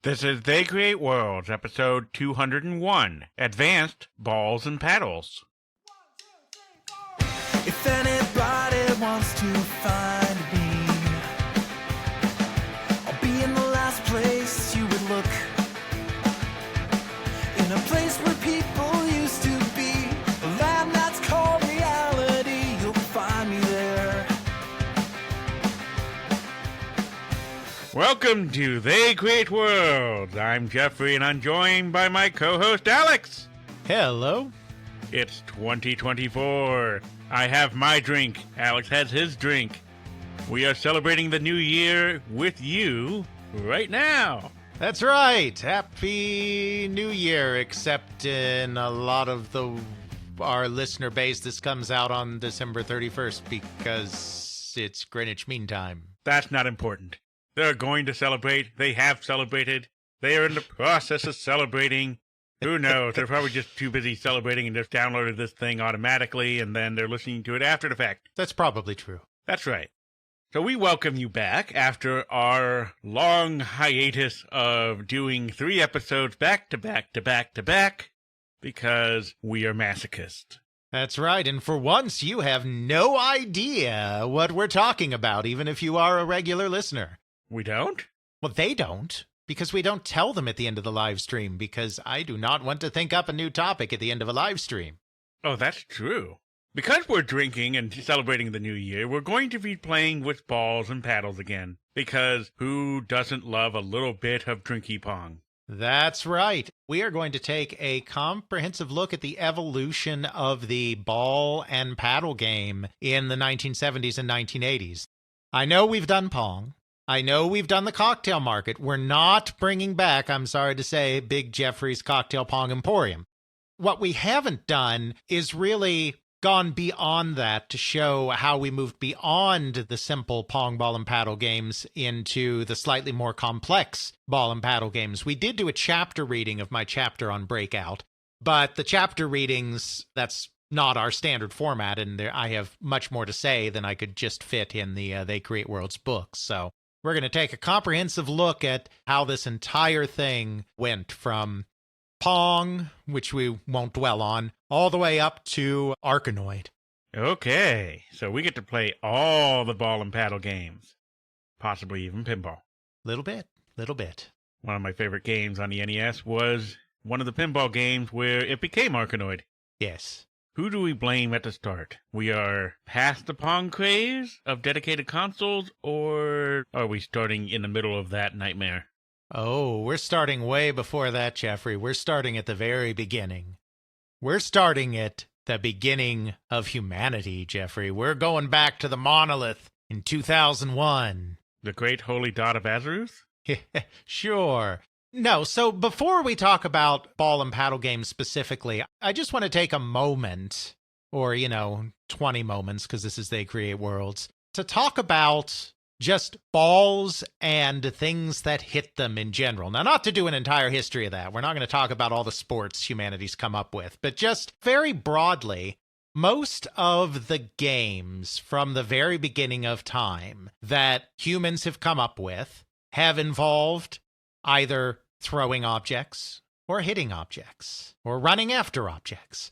This is They Create Worlds, episode 201, Advanced Balls and Paddles. If anybody wants to find me, I'll be in the last place you would look. In a place where people used to be, a land that's called reality, you'll find me there. Welcome to They Create Worlds. I'm Jeffrey and I'm joined by my co-host Alex. Hello. It's 2024. I have my drink. Alex has his drink. We are celebrating the new year with you right now. That's right. Happy New Year, except in a lot of our listener base, this comes out on December 31st because it's Greenwich Mean Time. That's not important. They're going to celebrate. They have celebrated. They are in the process of celebrating. Who knows? They're probably just too busy celebrating and just downloaded this thing automatically, and then they're listening to it after the fact. That's probably true. That's right. So we welcome you back after our long hiatus of doing 3 episodes back to back to back to back, because we are masochists. That's right, and for once you have no idea what we're talking about, even if you are a regular listener. We don't? Well, they don't, because we don't tell them at the end of the live stream, because I do not want to think up a new topic at the end of a live stream. Oh, that's true. Because we're drinking and celebrating the new year, we're going to be playing with balls and paddles again. Because who doesn't love a little bit of drinky pong? That's right. We are going to take a comprehensive look at the evolution of the ball and paddle game in the 1970s and 1980s. I know we've done Pong. I know we've done the cocktail market. We're not bringing back, I'm sorry to say, Big Jeffrey's Cocktail Pong Emporium. What we haven't done is really gone beyond that to show how we moved beyond the simple Pong ball and paddle games into the slightly more complex ball and paddle games. We did do a chapter reading of my chapter on Breakout, but the chapter readings, that's not our standard format, and I have much more to say than I could just fit in the They Create Worlds books. So we're going to take a comprehensive look at how this entire thing went from Pong, which we won't dwell on, all the way up to Arkanoid. Okay, so we get to play all the ball and paddle games. Possibly even pinball. Little bit. One of my favorite games on the NES was one of the pinball games where it became Arkanoid. Yes. Who do we blame at the start? We are past the Pong craze of dedicated consoles, or are we starting in the middle of that nightmare? Oh, we're starting way before that, Jeffrey. We're starting at the very beginning. We're starting at the beginning of humanity, Jeffrey. We're going back to the monolith in 2001. The Great Holy Dot of Azeroth? Sure. No, so before we talk about ball and paddle games specifically, I just want to take a moment, or, 20 moments, because this is They Create Worlds, to talk about just balls and things that hit them in general. Now, not to do an entire history of that. We're not going to talk about all the sports humanity's come up with, but just very broadly, most of the games from the very beginning of time that humans have come up with have involved either throwing objects or hitting objects or running after objects.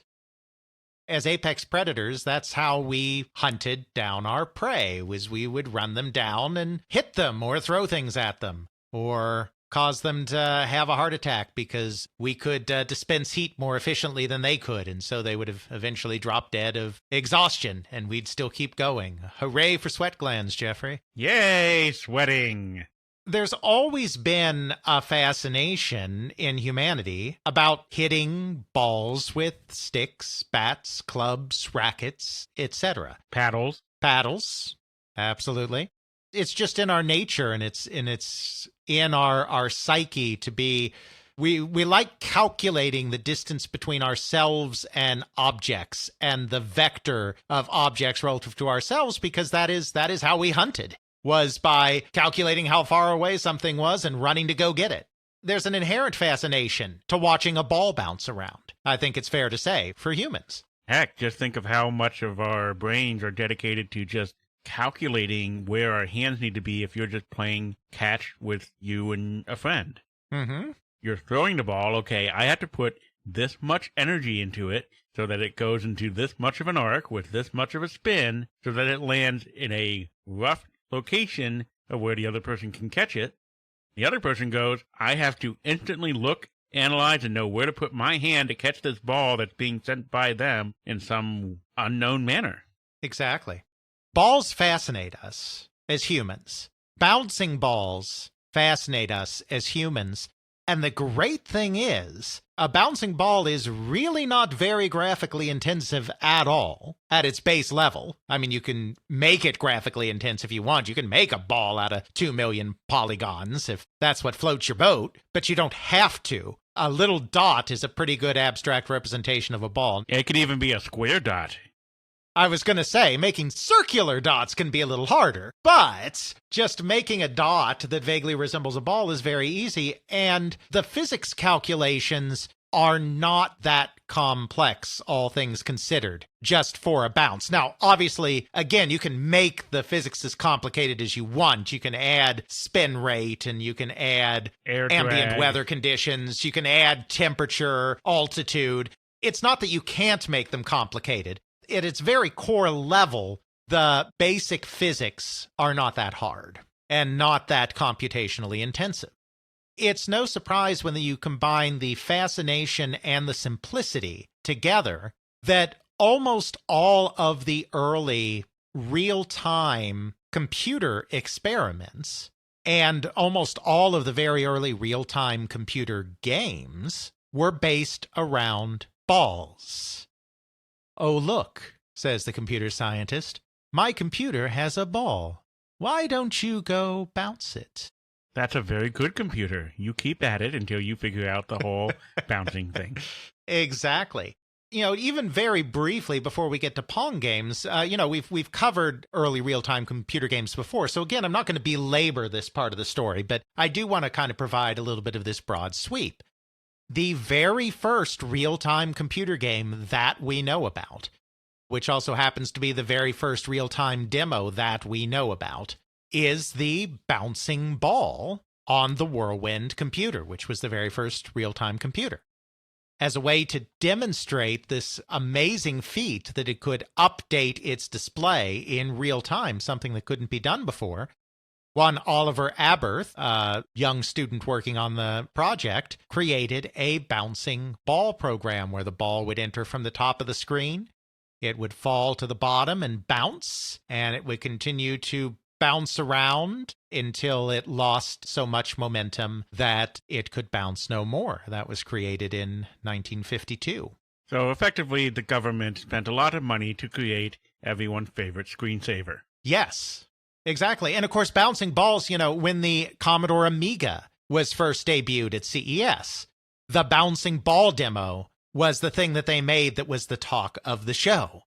As apex predators, that's how we hunted down our prey, was we would run them down and hit them or throw things at them or cause them to have a heart attack because we could dispense heat more efficiently than they could, and so they would have eventually dropped dead of exhaustion, and we'd still keep going. Hooray for sweat glands, Jeffrey. Yay, sweating! There's always been a fascination in humanity about hitting balls with sticks, bats, clubs, rackets, etc. Paddles. Paddles, absolutely. It's just in our nature, and it's in our psyche to be. We like calculating the distance between ourselves and objects and the vector of objects relative to ourselves, because that is how we hunted. Was by calculating how far away something was and running to go get it. There's an inherent fascination to watching a ball bounce around, I think it's fair to say, for humans. Heck, just think of how much of our brains are dedicated to just calculating where our hands need to be if you're just playing catch with you and a friend. Mm-hmm. You're throwing the ball. Okay, I have to put this much energy into it so that it goes into this much of an arc with this much of a spin so that it lands in a rough location of where the other person can catch it. The other person goes, I have to instantly look, analyze, and know where to put my hand to catch this ball that's being sent by them in some unknown manner. Exactly. Balls fascinate us as humans. Bouncing balls fascinate us as humans. And the great thing is, a bouncing ball is really not very graphically intensive at all at its base level. I mean, you can make it graphically intense if you want. You can make a ball out of 2 million polygons if that's what floats your boat, but you don't have to. A little dot is a pretty good abstract representation of a ball. It could even be a square dot. I was going to say, making circular dots can be a little harder, but just making a dot that vaguely resembles a ball is very easy, and the physics calculations are not that complex, all things considered, just for a bounce. Now, obviously, again, you can make the physics as complicated as you want. You can add spin rate, and you can add Air ambient drag. weather conditions, you can add temperature, altitude. It's not that you can't make them complicated. At its very core level, the basic physics are not that hard and not that computationally intensive. It's no surprise when you combine the fascination and the simplicity together that almost all of the early real-time computer experiments and almost all of the very early real-time computer games were based around balls. Oh, look, says the computer scientist, my computer has a ball. Why don't you go bounce it? That's a very good computer. You keep at it until you figure out the whole bouncing thing. Exactly. You know, even very briefly before we get to Pong games, we've covered early real-time computer games before. So again, I'm not going to belabor this part of the story, but I do want to kind of provide a little bit of this broad sweep. The very first real-time computer game that we know about, which also happens to be the very first real-time demo that we know about, is the bouncing ball on the Whirlwind computer, which was the very first real-time computer. As a way to demonstrate this amazing feat that it could update its display in real time, something that couldn't be done before, one Oliver Aberth, a young student working on the project, created a bouncing ball program where the ball would enter from the top of the screen, it would fall to the bottom and bounce, and it would continue to bounce around until it lost so much momentum that it could bounce no more. That was created in 1952. So effectively, the government spent a lot of money to create everyone's favorite screensaver. Yes, exactly. And of course, bouncing balls, when the Commodore Amiga was first debuted at CES, the bouncing ball demo was the thing that they made that was the talk of the show.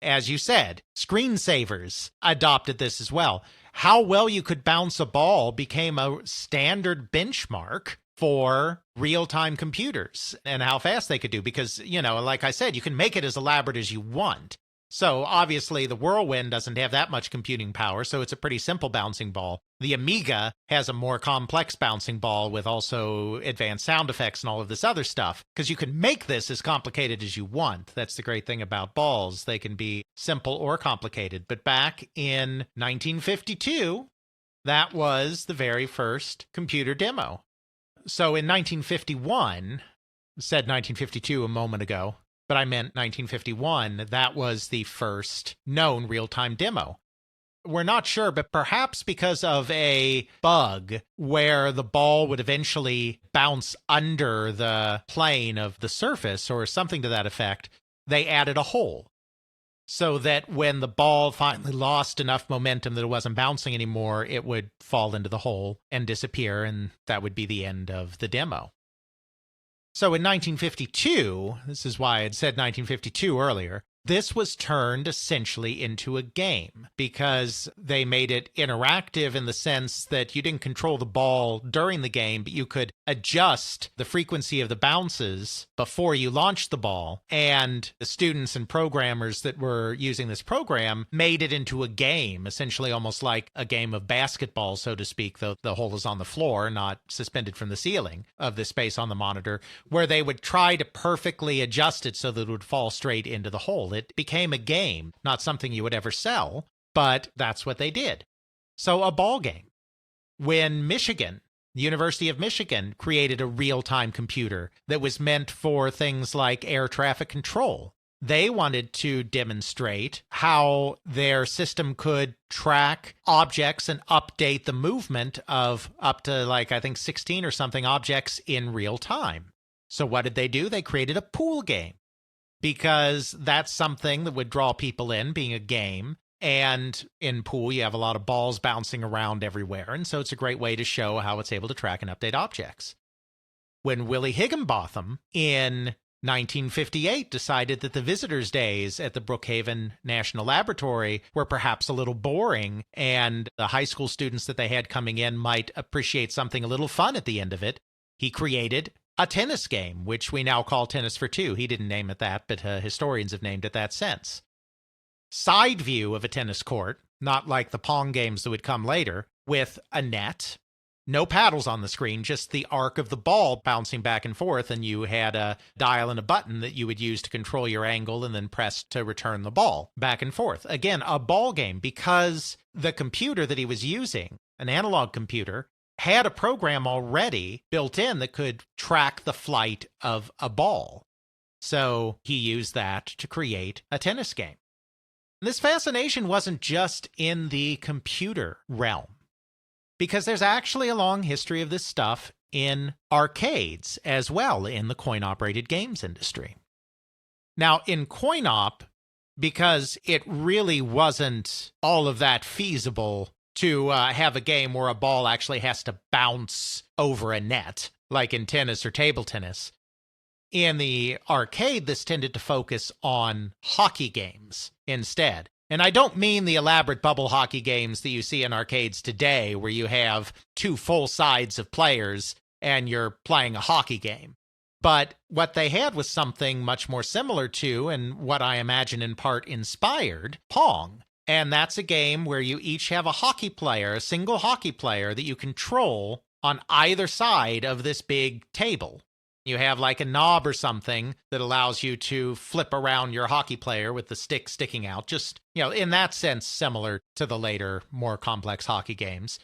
As you said, screensavers adopted this as well. How well you could bounce a ball became a standard benchmark for real-time computers and how fast they could do because, like I said, you can make it as elaborate as you want. So obviously the Whirlwind doesn't have that much computing power, so it's a pretty simple bouncing ball. The Amiga has a more complex bouncing ball with also advanced sound effects and all of this other stuff, because you can make this as complicated as you want. That's the great thing about balls. They can be simple or complicated. But back in 1952, that was the very first computer demo. So in 1951, said 1952 a moment ago, but I meant 1951, that was the first known real-time demo. We're not sure, but perhaps because of a bug where the ball would eventually bounce under the plane of the surface or something to that effect, they added a hole. So that when the ball finally lost enough momentum that it wasn't bouncing anymore, it would fall into the hole and disappear, and that would be the end of the demo. So in 1952, this is why I had said 1952 earlier, This was turned essentially into a game because they made it interactive in the sense that you didn't control the ball during the game, but you could adjust the frequency of the bounces before you launched the ball. And the students and programmers that were using this program made it into a game, essentially almost like a game of basketball, so to speak, though the hole is on the floor, not suspended from the ceiling of the space on the monitor, where they would try to perfectly adjust it so that it would fall straight into the hole. It became a game, not something you would ever sell, but that's what they did. So a ball game. When Michigan, the University of Michigan, created a real-time computer that was meant for things like air traffic control, they wanted to demonstrate how their system could track objects and update the movement of up to, I think 16 or something objects in real time. So what did they do? They created a pool game, because that's something that would draw people in, being a game. And in pool, you have a lot of balls bouncing around everywhere. And so it's a great way to show how it's able to track and update objects. When Willie Higginbotham in 1958 decided that the visitors' days at the Brookhaven National Laboratory were perhaps a little boring, and the high school students that they had coming in might appreciate something a little fun at the end of it, he created a tennis game, which we now call Tennis for Two. He didn't name it that, but historians have named it that since. Side view of a tennis court, not like the Pong games that would come later, with a net, no paddles on the screen, just the arc of the ball bouncing back and forth, and you had a dial and a button that you would use to control your angle and then press to return the ball back and forth. Again, a ball game, because the computer that he was using, an analog computer, had a program already built in that could track the flight of a ball. So he used that to create a tennis game. This fascination wasn't just in the computer realm, because there's actually a long history of this stuff in arcades as well in the coin-operated games industry. Now, in coin-op, because it really wasn't all of that feasible to have a game where a ball actually has to bounce over a net, like in tennis or table tennis. In the arcade, this tended to focus on hockey games instead. And I don't mean the elaborate bubble hockey games that you see in arcades today, where you have two full sides of players and you're playing a hockey game. But what they had was something much more similar to, and what I imagine in part inspired, Pong. And that's a game where you each have a hockey player, a single hockey player that you control on either side of this big table. You have like a knob or something that allows you to flip around your hockey player with the stick sticking out. Just, in that sense, similar to the later, more complex hockey games.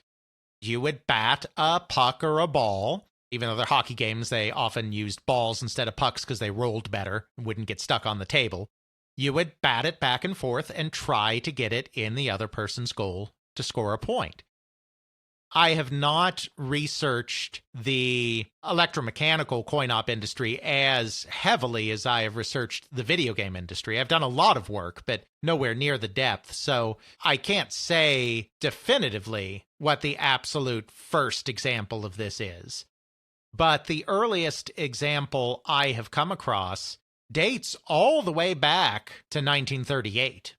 You would bat a puck or a ball. Even though they're hockey games, they often used balls instead of pucks because they rolled better and wouldn't get stuck on the table. You would bat it back and forth and try to get it in the other person's goal to score a point. I have not researched the electromechanical coin-op industry as heavily as I have researched the video game industry. I've done a lot of work, but nowhere near the depth, so I can't say definitively what the absolute first example of this is. But the earliest example I have come across dates all the way back to 1938.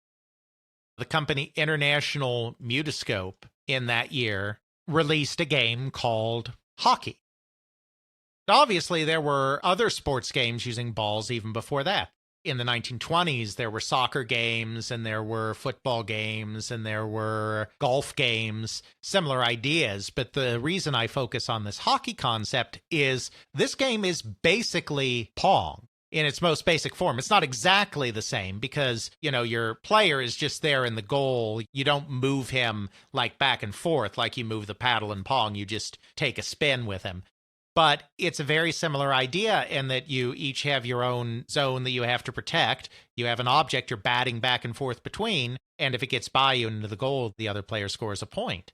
The company International Mutoscope in that year released a game called Hockey. Obviously, there were other sports games using balls even before that. In the 1920s, there were soccer games, and there were football games, and there were golf games, similar ideas. But the reason I focus on this hockey concept is this game is basically Pong in its most basic form. It's not exactly the same because, your player is just there in the goal. You don't move him like back and forth like you move the paddle in Pong. You just take a spin with him. But it's a very similar idea in that you each have your own zone that you have to protect. You have an object you're batting back and forth between, and if it gets by you into the goal, the other player scores a point.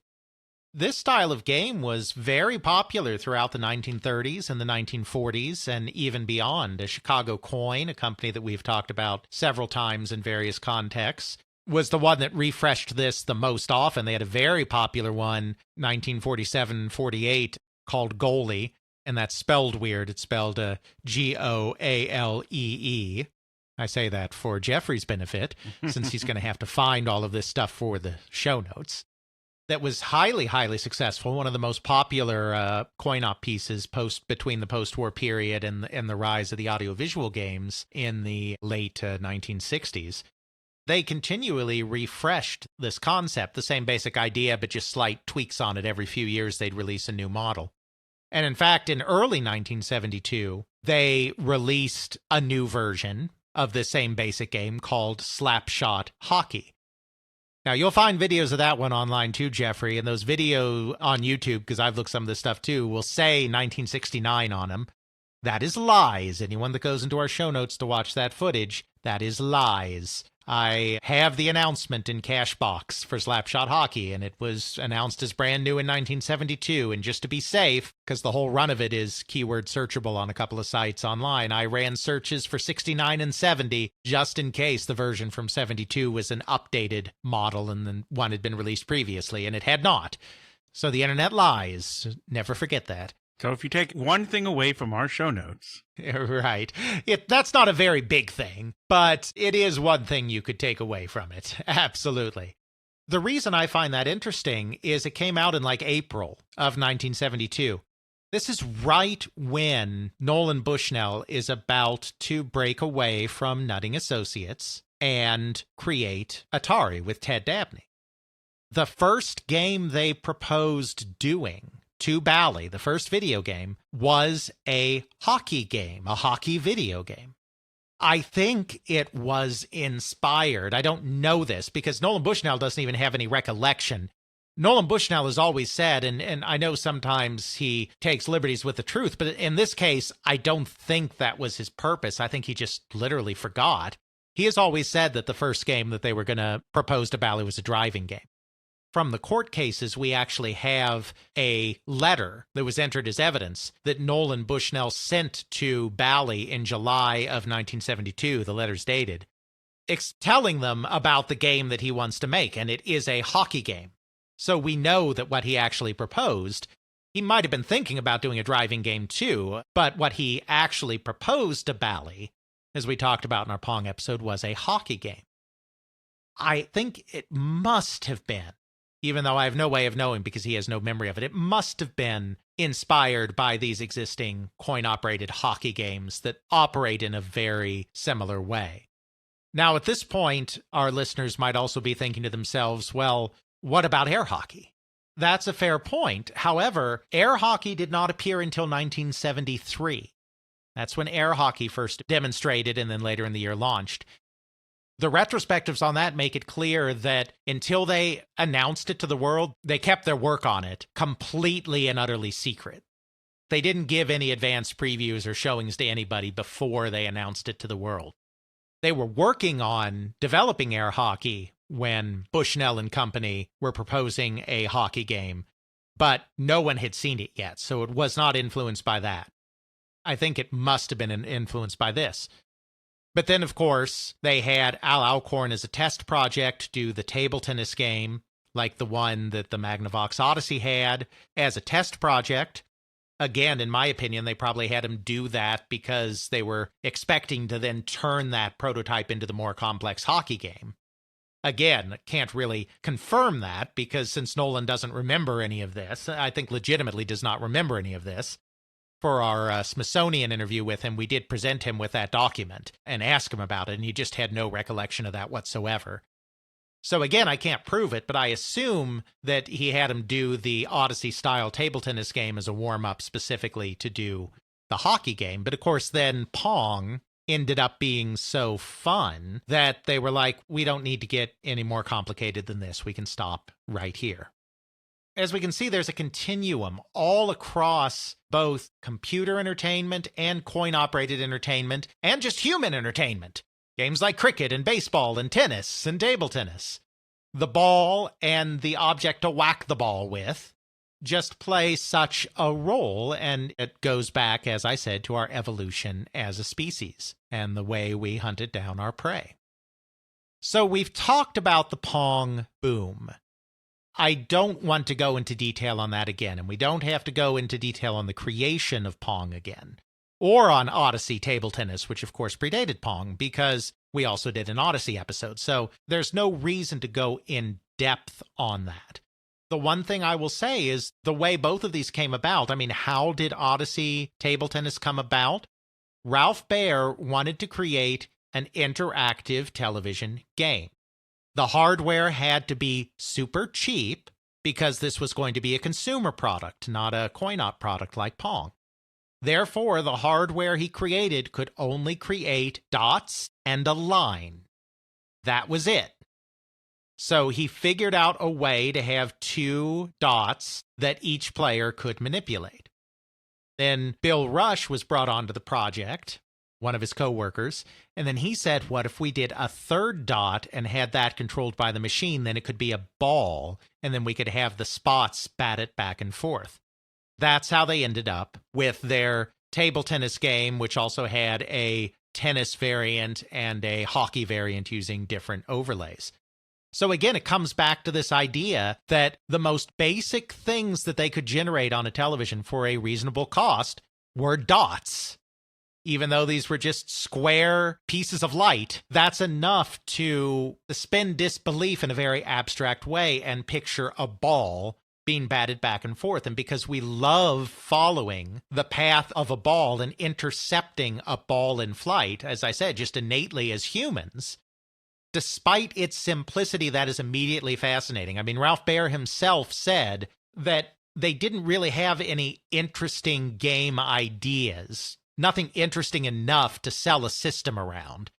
This style of game was very popular throughout the 1930s and the 1940s and even beyond. A Chicago Coin, a company that we've talked about several times in various contexts, was the one that refreshed this the most often. They had a very popular one, 1947-48, called Goalie, and that's spelled weird. It's spelled Goalee. I say that for Jeffrey's benefit, since he's going to have to find all of this stuff for the show notes. That was highly, highly successful. One of the most popular coin-op pieces between the post-war period and the rise of the audiovisual games in the late 1960s. They continually refreshed this concept, the same basic idea, but just slight tweaks on it. Every few years, they'd release a new model. And in fact, in early 1972, they released a new version of the same basic game called Slapshot Hockey. Now, you'll find videos of that one online too, Jeffrey, and those videos on YouTube, because I've looked some of this stuff too, will say 1969 on them. That is lies. Anyone that goes into our show notes to watch that footage, that is lies. I have the announcement in Cashbox for Slapshot Hockey, and it was announced as brand new in 1972. And just to be safe, because the whole run of it is keyword searchable on a couple of sites online, I ran searches for 69 and 70 just in case the version from 72 was an updated model and the one had been released previously, and it had not. So the internet lies. Never forget that. So if you take one thing away from our show notes... Right. That's not a very big thing, but it is one thing you could take away from it. Absolutely. The reason I find that interesting is it came out in like April of 1972. This is right when Nolan Bushnell is about to break away from Nutting Associates and create Atari with Ted Dabney. The first game they proposed doing to Bally, the first video game, was a hockey game, a hockey video game. I think it was inspired. I don't know this because Nolan Bushnell doesn't even have any recollection. Nolan Bushnell has always said, and I know sometimes he takes liberties with the truth, but in this case, I don't think that was his purpose. I think he just literally forgot. He has always said that the first game that they were going to propose to Bally was a driving game. From the court cases, we actually have a letter that was entered as evidence that Nolan Bushnell sent to Bally in July of 1972, the letter's dated, telling them about the game that he wants to make, and it is a hockey game. So we know that what he actually proposed, he might have been thinking about doing a driving game too, but what he actually proposed to Bally, as we talked about in our Pong episode, was a hockey game. I think it must have been, even though I have no way of knowing because he has no memory of it, it must have been inspired by these existing coin-operated hockey games that operate in a very similar way. Now, at this point, our listeners might also be thinking to themselves, well, what about air hockey? That's a fair point. However, air hockey did not appear until 1973. That's when air hockey first demonstrated and then later in the year launched. The retrospectives on that make it clear that until they announced it to the world, they kept their work on it completely and utterly secret. They didn't give any advanced previews or showings to anybody before they announced it to the world. They were working on developing air hockey when Bushnell and company were proposing a hockey game, but no one had seen it yet, so it was not influenced by that. I think it must have been influenced by this. But then, of course, they had Al Alcorn as a test project do the table tennis game, like the one that the Magnavox Odyssey had, as a test project. Again, in my opinion, they probably had him do that because they were expecting to then turn that prototype into the more complex hockey game. Again, can't really confirm that because since Nolan doesn't remember any of this, I think legitimately does not remember any of this. For our Smithsonian interview with him, we did present him with that document and ask him about it, and he just had no recollection of that whatsoever. So again, I can't prove it, but I assume that he had him do the Odyssey-style table tennis game as a warm-up specifically to do the hockey game. But of course, then Pong ended up being so fun that they were like, we don't need to get any more complicated than this. We can stop right here. As we can see, there's a continuum all across both computer entertainment and coin-operated entertainment and just human entertainment. Games like cricket and baseball and tennis and table tennis. The ball and the object to whack the ball with just play such a role, and it goes back, as I said, to our evolution as a species and the way we hunted down our prey. So we've talked about the Pong boom. I don't want to go into detail on that again, and we don't have to go into detail on the creation of Pong again. or on Odyssey table tennis, which of course predated Pong, because we also did an Odyssey episode. So there's no reason to go in depth on that. The one thing I will say is the way both of these came about. I mean, how did Odyssey table tennis come about? Ralph Baer wanted to create an interactive television game. The hardware had to be super cheap because this was going to be a consumer product, not a coin-op product like Pong. Therefore, the hardware he created could only create dots and a line. That was it. So he figured out a way to have 2 dots that each player could manipulate. Then Bill Rush was brought onto the project, one of his coworkers, and then he said, what if we did a 3rd dot and had that controlled by the machine? Then it could be a ball, and then we could have the spots bat it back and forth. That's how they ended up with their table tennis game, which also had a tennis variant and a hockey variant using different overlays. So again, it comes back to this idea that the most basic things that they could generate on a television for a reasonable cost were dots. Even though these were just square pieces of light, that's enough to suspend disbelief in a very abstract way and picture a ball being batted back and forth. And because we love following the path of a ball and intercepting a ball in flight, as I said, just innately as humans, despite its simplicity, that is immediately fascinating. I mean, Ralph Baer himself said that they didn't really have any interesting game ideas, nothing interesting enough to sell a system around,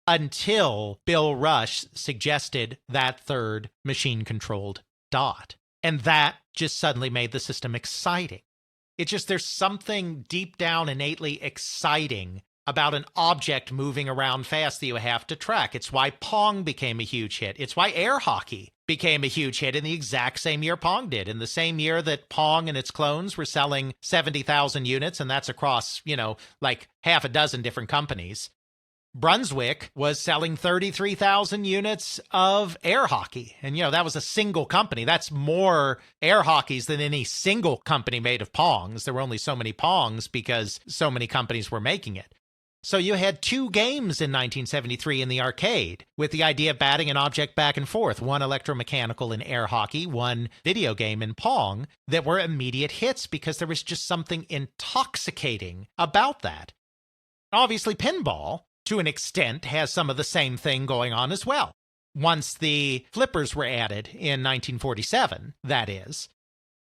until Bill Rush suggested that 3rd machine-controlled dot. And that just suddenly made the system exciting. It's just there's something deep down innately exciting about an object moving around fast that you have to track. It's why Pong became a huge hit. It's why air hockey became a huge hit in the exact same year Pong did. In the same year that Pong and its clones were selling 70,000 units, and that's across, like half a dozen different companies. Brunswick was selling 33,000 units of air hockey. And, that was a single company. That's more air hockeys than any single company made of Pongs. There were only so many Pongs because so many companies were making it. So you had 2 games in 1973 in the arcade with the idea of batting an object back and forth, one electromechanical in air hockey, one video game in Pong, that were immediate hits because there was just something intoxicating about that. Obviously, pinball, to an extent, has some of the same thing going on as well. Once the flippers were added in 1947, that is,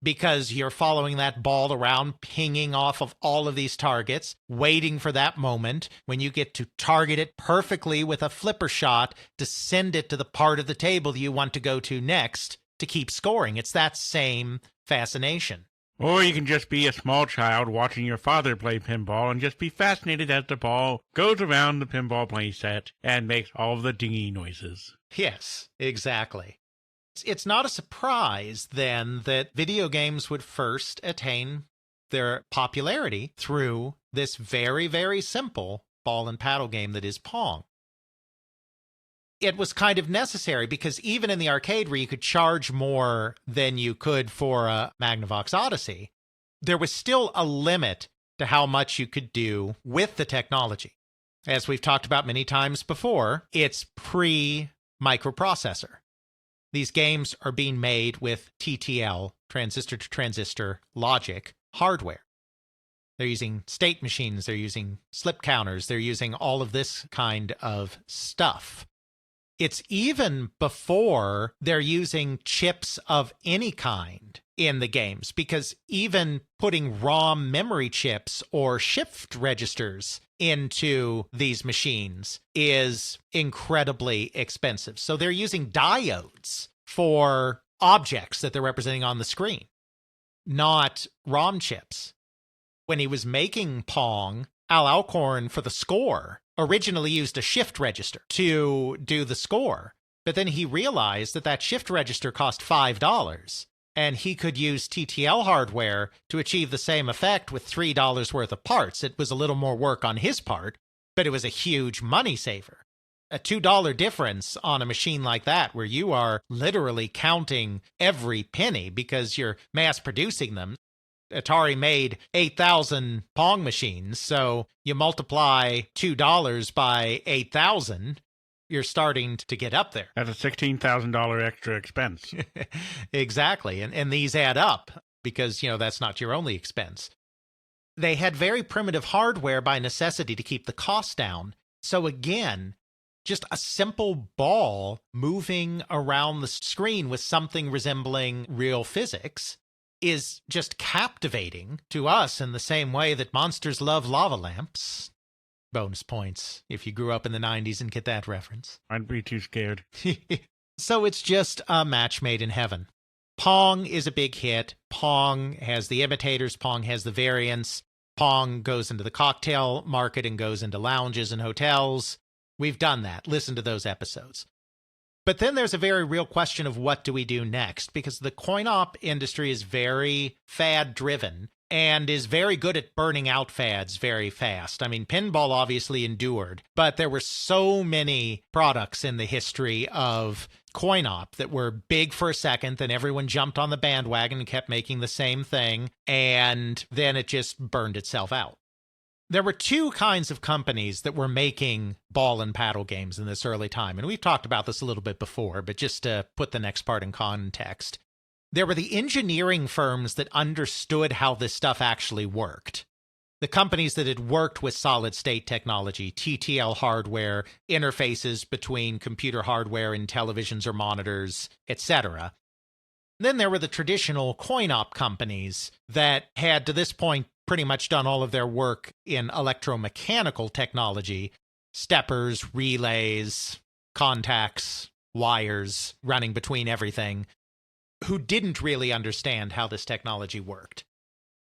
because you're following that ball around, pinging off of all of these targets, waiting for that moment when you get to target it perfectly with a flipper shot to send it to the part of the table that you want to go to next to keep scoring. It's that same fascination. Or you can just be a small child watching your father play pinball and just be fascinated as the ball goes around the pinball play set and makes all of the dingy noises. Yes, exactly. It's not a surprise, then, that video games would first attain their popularity through this very, very simple ball and paddle game that is Pong. It was kind of necessary because even in the arcade where you could charge more than you could for a Magnavox Odyssey, there was still a limit to how much you could do with the technology. As we've talked about many times before, it's pre-microprocessor. These games are being made with TTL, transistor-to-transistor logic, hardware. They're using state machines, they're using slip counters, they're using all of this kind of stuff. It's even before they're using chips of any kind in the games, because even putting ROM memory chips or shift registers into these machines is incredibly expensive. So they're using diodes for objects that they're representing on the screen, not ROM chips. When he was making Pong, Al Alcorn, for the score, originally used a shift register to do the score. But then he realized that that shift register cost $5, and he could use TTL hardware to achieve the same effect with $3 worth of parts. It was a little more work on his part, but it was a huge money saver. A $2 difference on a machine like that, where you are literally counting every penny because you're mass producing them. Atari made 8,000 Pong machines, so you multiply $2 by 8,000, you're starting to get up there. That's a $16,000 extra expense. Exactly. And these add up because, that's not your only expense. They had very primitive hardware by necessity to keep the cost down. So again, just a simple ball moving around the screen with something resembling real physics is just captivating to us in the same way that monsters love lava lamps. Bonus points if you grew up in the 90s and get that reference. I'd be too scared. So it's just a match made in heaven. Pong is a big hit. Pong has the imitators. Pong has the variants. Pong goes into the cocktail market and goes into lounges and hotels. We've done that. Listen to those episodes. But then there's a very real question of what do we do next? Because the coin-op industry is very fad-driven and is very good at burning out fads very fast. I mean, pinball obviously endured, but there were so many products in the history of coin-op that were big for a second, then everyone jumped on the bandwagon and kept making the same thing, and then it just burned itself out. There were two kinds of companies that were making ball and paddle games in this early time, and we've talked about this a little bit before, but just to put the next part in context. There were the engineering firms that understood how this stuff actually worked. The companies that had worked with solid-state technology, TTL hardware, interfaces between computer hardware and televisions or monitors, etc. Then there were the traditional coin-op companies that had, to this point, pretty much done all of their work in electromechanical technology, steppers, relays, contacts, wires running between everything, who didn't really understand how this technology worked.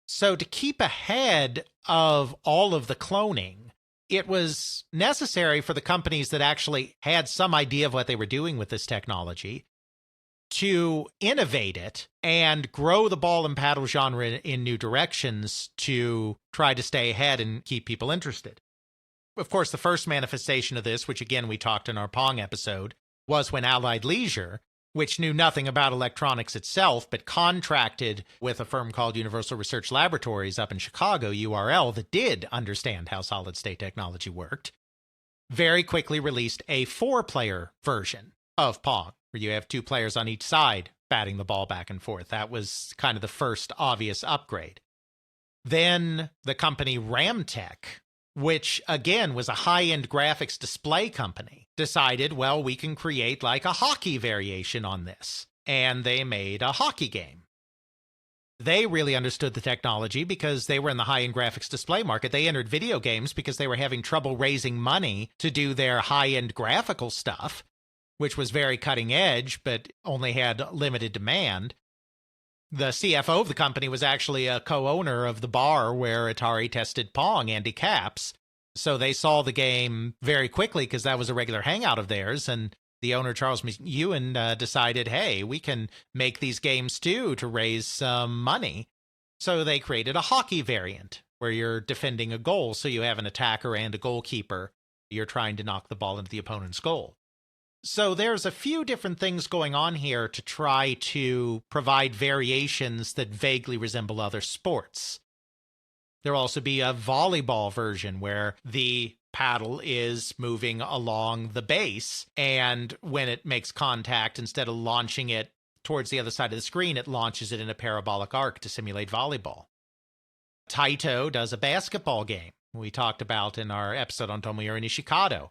So to keep ahead of all of the cloning, it was necessary for the companies that actually had some idea of what they were doing with this technology to innovate it and grow the ball and paddle genre in new directions to try to stay ahead and keep people interested. Of course, the first manifestation of this, which again we talked in our Pong episode, was when Allied Leisure, which knew nothing about electronics itself, but contracted with a firm called Universal Research Laboratories up in Chicago, URL, that did understand how solid-state technology worked, very quickly released a 4-player version of Pong, where you have 2 players on each side batting the ball back and forth. That was kind of the first obvious upgrade. Then the company Ramtek, which again was a high-end graphics display company, decided, well, we can create like a hockey variation on this. And they made a hockey game. They really understood the technology because they were in the high-end graphics display market. They entered video games because they were having trouble raising money to do their high-end graphical stuff, which was very cutting edge, but only had limited demand. The CFO of the company was actually a co-owner of the bar where Atari tested Pong, Andy Capps. So they saw the game very quickly because that was a regular hangout of theirs. And the owner, Charles McEwen, decided, hey, we can make these games too to raise some money. So they created a hockey variant where you're defending a goal. So you have an attacker and a goalkeeper. You're trying to knock the ball into the opponent's goal. So there's a few different things going on here to try to provide variations that vaguely resemble other sports. There'll also be a volleyball version where the paddle is moving along the base, and when it makes contact, instead of launching it towards the other side of the screen, it launches it in a parabolic arc to simulate volleyball. Taito does a basketball game we talked about in our episode on Tomohiro Nishikado,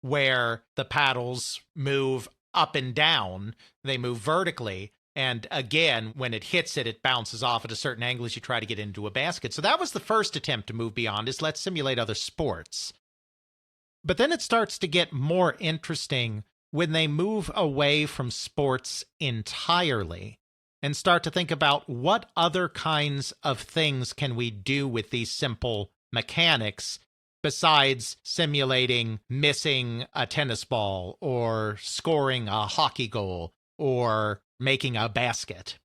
where the paddles move up and down, they move vertically, and again, when it hits it, it bounces off at a certain angle as you try to get into a basket. So that was the first attempt to move beyond, is let's simulate other sports. But then it starts to get more interesting when they move away from sports entirely and start to think about what other kinds of things can we do with these simple mechanics besides simulating missing a tennis ball or scoring a hockey goal or making a basket.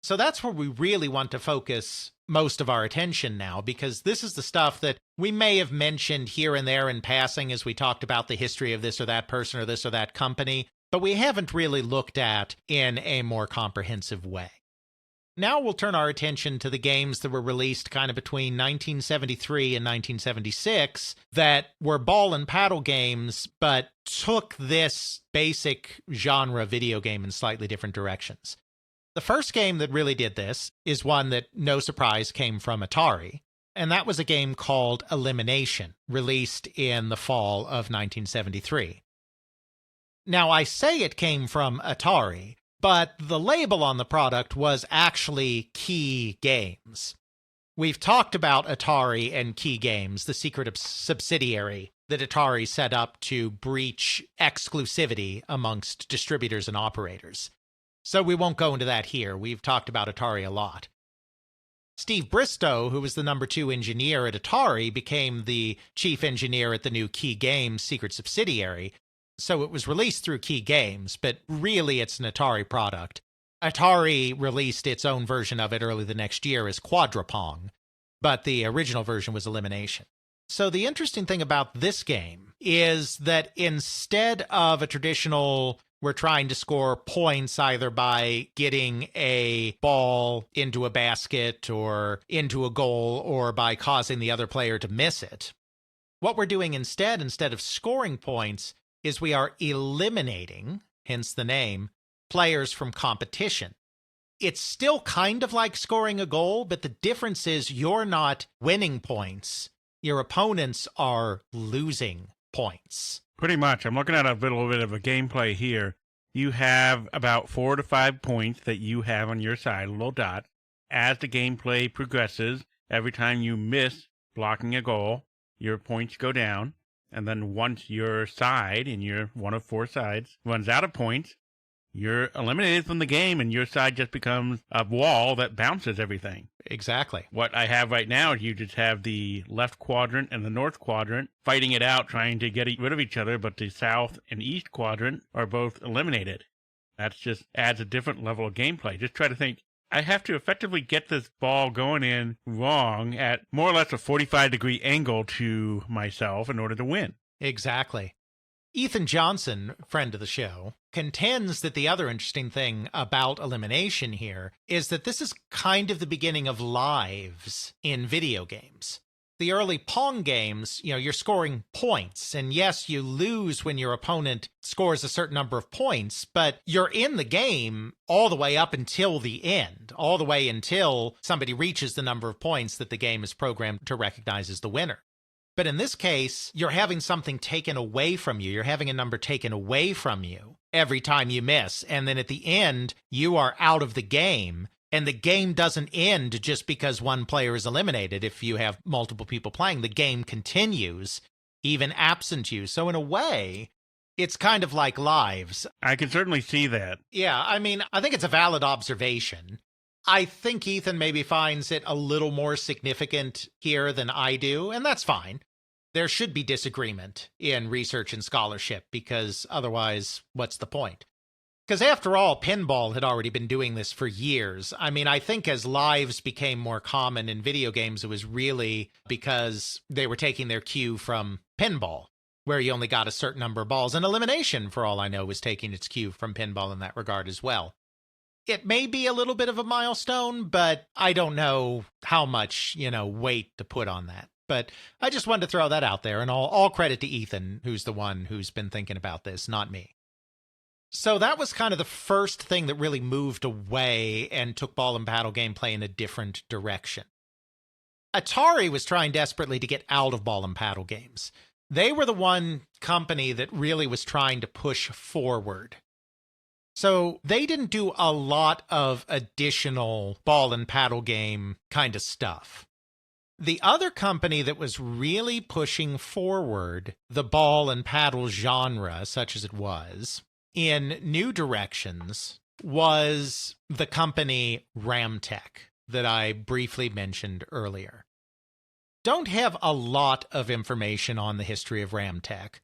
So that's where we really want to focus most of our attention now, because this is the stuff that we may have mentioned here and there in passing as we talked about the history of this or that person or this or that company, but we haven't really looked at in a more comprehensive way. Now we'll turn our attention to the games that were released kind of between 1973 and 1976 that were ball and paddle games, but took this basic genre video game in slightly different directions. The first game that really did this is one that, no surprise, came from Atari, and that was a game called Elimination, released in the fall of 1973. Now, I say it came from Atari, but the label on the product was actually Key Games. We've talked about Atari and Key Games, the secret subsidiary that Atari set up to breach exclusivity amongst distributors and operators. So we won't go into that here. We've talked about Atari a lot. Steve Bristow, who was the number 2 engineer at Atari, became the chief engineer at the new Key Games secret subsidiary. So it was released through Key Games, but really it's an Atari product. Atari released its own version of it early the next year as Pong, but the original version was Elimination. So the interesting thing about this game is that instead of a traditional, we're trying to score points either by getting a ball into a basket or into a goal or by causing the other player to miss it, what we're doing instead of scoring points, is we are eliminating, hence the name, players from competition. It's still kind of like scoring a goal, but the difference is you're not winning points. Your opponents are losing points. Pretty much. I'm looking at a little bit of a gameplay here. You have about 4 to 5 points that you have on your side, a little dot. As the gameplay progresses, every time you miss blocking a goal, your points go down. And then once your side, and you're one of 4 sides, runs out of points, you're eliminated from the game, and your side just becomes a wall that bounces everything. Exactly. What I have right now is you just have the left quadrant and the north quadrant fighting it out, trying to get rid of each other, but the south and east quadrant are both eliminated. That just adds a different level of gameplay. Just try to think, I have to effectively get this ball going in wrong at more or less a 45-degree angle to myself in order to win. Exactly. Ethan Johnson, friend of the show, contends that the other interesting thing about Elimination here is that this is kind of the beginning of lives in video games. The early Pong games, you're scoring points, and yes, you lose when your opponent scores a certain number of points, but you're in the game all the way up until the end, all the way until somebody reaches the number of points that the game is programmed to recognize as the winner. But in this case, you're having something taken away from you. You're having a number taken away from you every time you miss, and then at the end, you are out of the game. And the game doesn't end just because one player is eliminated. If you have multiple people playing, the game continues, even absent you. So in a way, it's kind of like lives. I can certainly see that. Yeah, I mean, I think it's a valid observation. I think Ethan maybe finds it a little more significant here than I do, and that's fine. There should be disagreement in research and scholarship, because otherwise, what's the point? Because after all, Pinball had already been doing this for years. I mean, I think as lives became more common in video games, it was really because they were taking their cue from Pinball, where you only got a certain number of balls. And Elimination, for all I know, was taking its cue from Pinball in that regard as well. It may be a little bit of a milestone, but I don't know how much, weight to put on that. But I just wanted to throw that out there, and all credit to Ethan, who's the one who's been thinking about this, not me. So that was kind of the first thing that really moved away and took ball and paddle gameplay in a different direction. Atari was trying desperately to get out of ball and paddle games. They were the one company that really was trying to push forward. So they didn't do a lot of additional ball and paddle game kind of stuff. The other company that was really pushing forward the ball and paddle genre, such as it was, in new directions, was the company Ramtek that I briefly mentioned earlier. Don't have a lot of information on the history of Ramtek.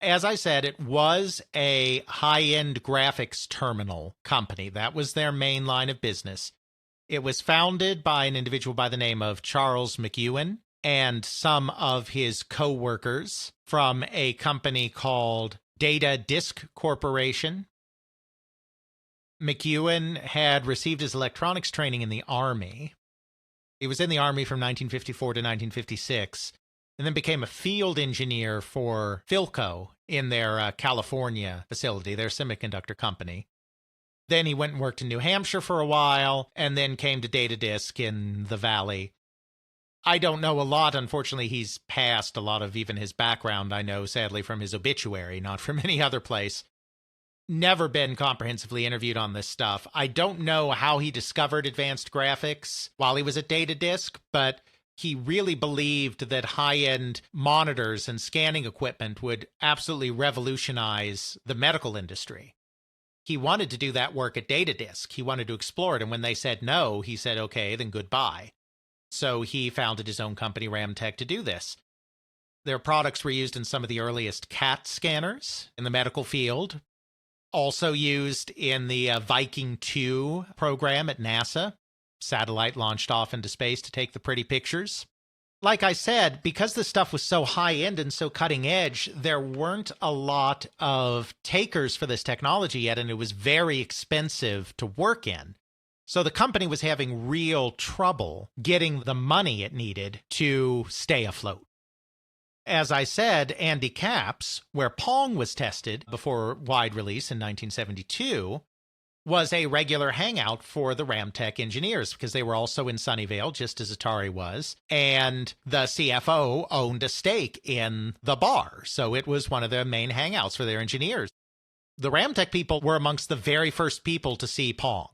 As I said, it was a high-end graphics terminal company. That was their main line of business. It was founded by an individual by the name of Charles McEwen and some of his co-workers from a company called Data Disk Corporation. McEwen had received his electronics training in the Army. He was in the Army from 1954 to 1956, and then became a field engineer for Philco in their California facility, their semiconductor company. Then he went and worked in New Hampshire for a while, and then came to Data Disk in the Valley. I don't know a lot. Unfortunately, he's passed. A lot of even his background, I know, sadly, from his obituary, not from any other place. Never been comprehensively interviewed on this stuff. I don't know how he discovered advanced graphics while he was at Data Disk, but he really believed that high-end monitors and scanning equipment would absolutely revolutionize the medical industry. He wanted to do that work at Data Disk. He wanted to explore it, and when they said no, he said, okay, then goodbye. So he founded his own company, Ramtek, to do this. Their products were used in some of the earliest CAT scanners in the medical field, also used in the Viking 2 program at NASA, satellite launched off into space to take the pretty pictures. Like I said, because this stuff was so high-end and so cutting-edge, there weren't a lot of takers for this technology yet, and it was very expensive to work in. So the company was having real trouble getting the money it needed to stay afloat. As I said, Andy Capp's, where Pong was tested before wide release in 1972, was a regular hangout for the Ramtek engineers because they were also in Sunnyvale, just as Atari was, and the CFO owned a stake in the bar, so it was one of their main hangouts for their engineers. The Ramtek people were amongst the very first people to see Pong.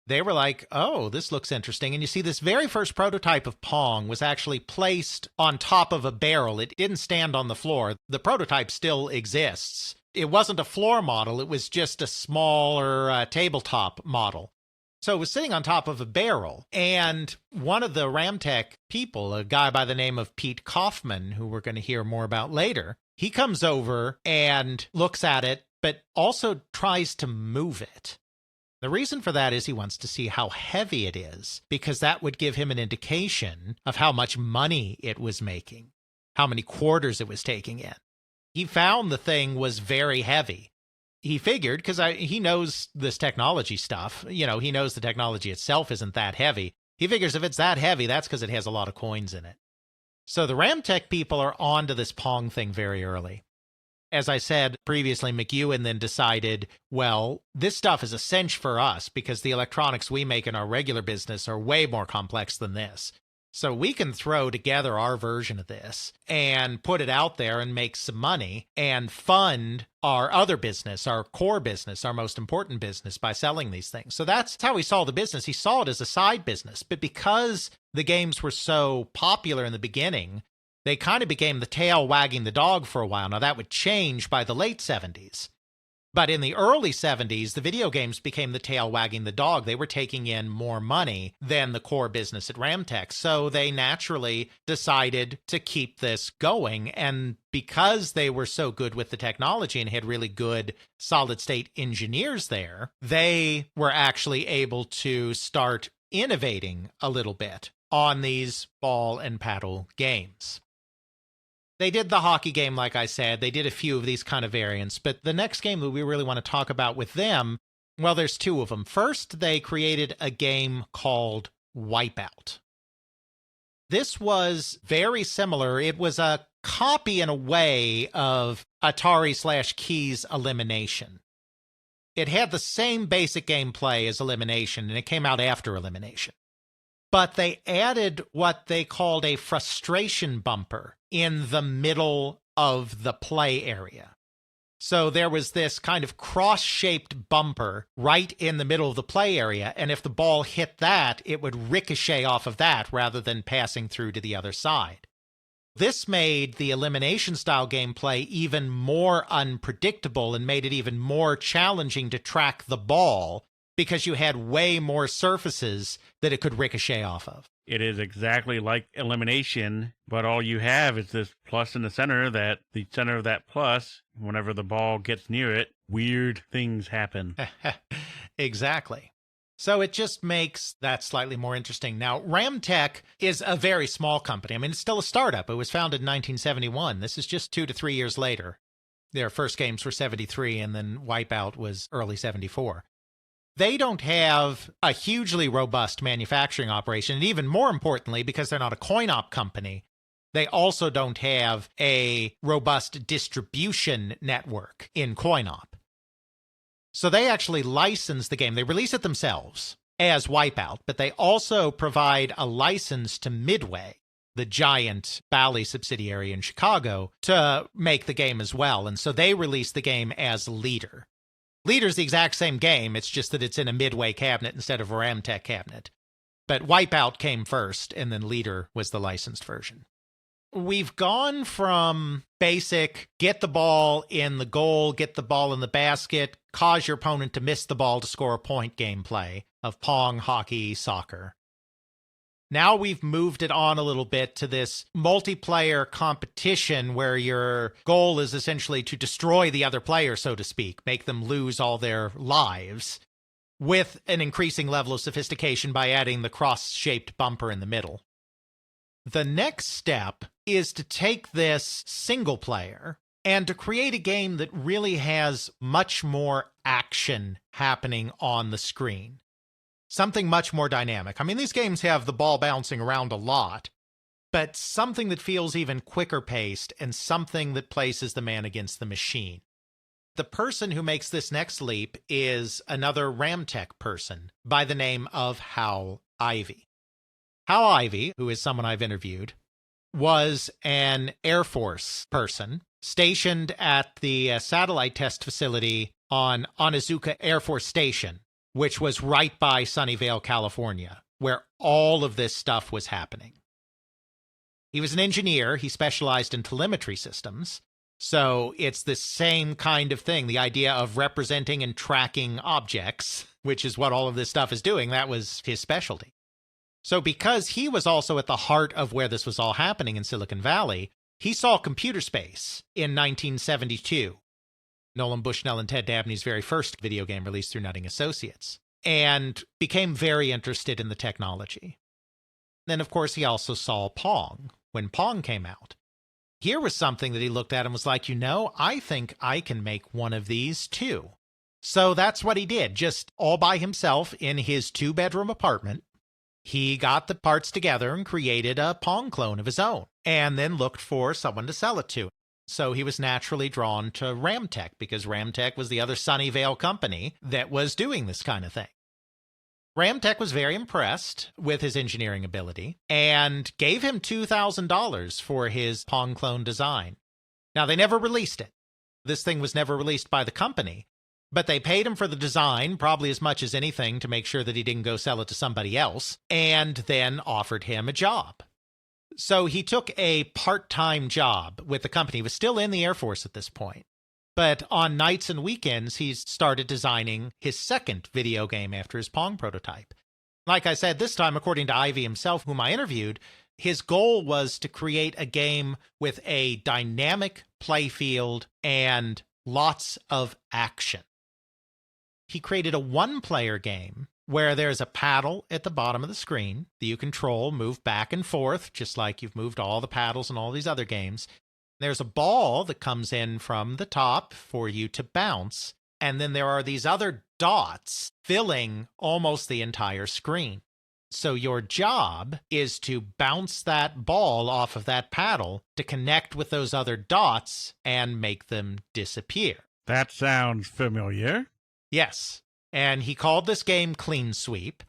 They were like, oh, this looks interesting. And you see, this very first prototype of Pong was actually placed on top of a barrel. It didn't stand on the floor. The prototype still exists. It wasn't a floor model. It was just a smaller tabletop model. So it was sitting on top of a barrel. And one of the Ramtek people, a guy by the name of Pete Kaufman, who we're going to hear more about later, he comes over and looks at it, but also tries to move it. The reason for that is he wants to see how heavy it is, because that would give him an indication of how much money it was making, how many quarters it was taking in. He found the thing was very heavy. He figured, because he knows this technology stuff, he knows the technology itself isn't that heavy. He figures if it's that heavy, that's because it has a lot of coins in it. So the Ramtek people are onto this Pong thing very early. As I said previously, McEwen then decided, well, this stuff is a cinch for us because the electronics we make in our regular business are way more complex than this. So we can throw together our version of this and put it out there and make some money and fund our other business, our core business, our most important business by selling these things. So that's how he saw the business. He saw it as a side business. But because the games were so popular in the beginning, they kind of became the tail wagging the dog for a while. Now, that would change by the late 70s. But in the early 70s, the video games became the tail wagging the dog. They were taking in more money than the core business at Ramtek. So they naturally decided to keep this going. And because they were so good with the technology and had really good solid-state engineers there, they were actually able to start innovating a little bit on these ball and paddle games. They did the hockey game, like I said. They did a few of these kind of variants. But the next game that we really want to talk about with them, well, there's two of them. First, they created a game called Wipeout. This was very similar. It was a copy in a way of Atari/Keys Elimination. It had the same basic gameplay as Elimination, and it came out after Elimination. But they added what they called a frustration bumper in the middle of the play area. So there was this kind of cross-shaped bumper right in the middle of the play area, and if the ball hit that, it would ricochet off of that rather than passing through to the other side. This made the elimination-style gameplay even more unpredictable and made it even more challenging to track the ball because you had way more surfaces that it could ricochet off of. It is exactly like elimination, but all you have is this plus in the center that the center of that plus, whenever the ball gets near it, weird things happen. Exactly. So it just makes that slightly more interesting. Now, Ramtek is a very small company. I mean, it's still a startup. It was founded in 1971. This is just 2 to 3 years later. Their first games were 73, and then Wipeout was early 74. They don't have a hugely robust manufacturing operation. And even more importantly, because they're not a coin-op company, they also don't have a robust distribution network in coin-op. So they actually license the game. They release it themselves as Wipeout, but they also provide a license to Midway, the giant Bally subsidiary in Chicago, to make the game as well. And so they release the game as Leader. Leader's the exact same game, it's just that it's in a Midway cabinet instead of a Ramtek cabinet. But Wipeout came first, and then Leader was the licensed version. We've gone from basic, get the ball in the goal, get the ball in the basket, cause your opponent to miss the ball to score a point gameplay of Pong, hockey, soccer. Now we've moved it on a little bit to this multiplayer competition where your goal is essentially to destroy the other player, so to speak, make them lose all their lives, with an increasing level of sophistication by adding the cross-shaped bumper in the middle. The next step is to take this single player and to create a game that really has much more action happening on the screen. Something much more dynamic. I mean, these games have the ball bouncing around a lot, but something that feels even quicker paced and something that places the man against the machine. The person who makes this next leap is another Ramtek person by the name of Hal Ivey. Hal Ivey, who is someone I've interviewed, was an Air Force person stationed at the satellite test facility on Onizuka Air Force Station, which was right by Sunnyvale, California, where all of this stuff was happening. He was an engineer. He specialized in telemetry systems. So it's the same kind of thing, the idea of representing and tracking objects, which is what all of this stuff is doing. That was his specialty. So because he was also at the heart of where this was all happening in Silicon Valley, he saw computer space in 1972. Nolan Bushnell and Ted Dabney's very first video game released through Nutting Associates, and became very interested in the technology. Then, of course, he also saw Pong when Pong came out. Here was something that he looked at and was like, I think I can make one of these too. So that's what he did, just all by himself in his 2-bedroom apartment. He got the parts together and created a Pong clone of his own, and then looked for someone to sell it to. So he was naturally drawn to Ramtek, because Ramtek was the other Sunnyvale company that was doing this kind of thing. Ramtek was very impressed with his engineering ability and gave him $2,000 for his Pong clone design. Now, they never released it. This thing was never released by the company, but they paid him for the design, probably as much as anything, to make sure that he didn't go sell it to somebody else, and then offered him a job. So he took a part-time job with the company. He was still in the Air Force at this point. But on nights and weekends, he started designing his second video game after his Pong prototype. Like I said, this time, according to Ivey himself, whom I interviewed, his goal was to create a game with a dynamic playfield and lots of action. He created a one-player game where there's a paddle at the bottom of the screen that you control, move back and forth, just like you've moved all the paddles in all these other games. There's a ball that comes in from the top for you to bounce, and then there are these other dots filling almost the entire screen. So your job is to bounce that ball off of that paddle to connect with those other dots and make them disappear. That sounds familiar. Yes. And he called this game Clean Sweep.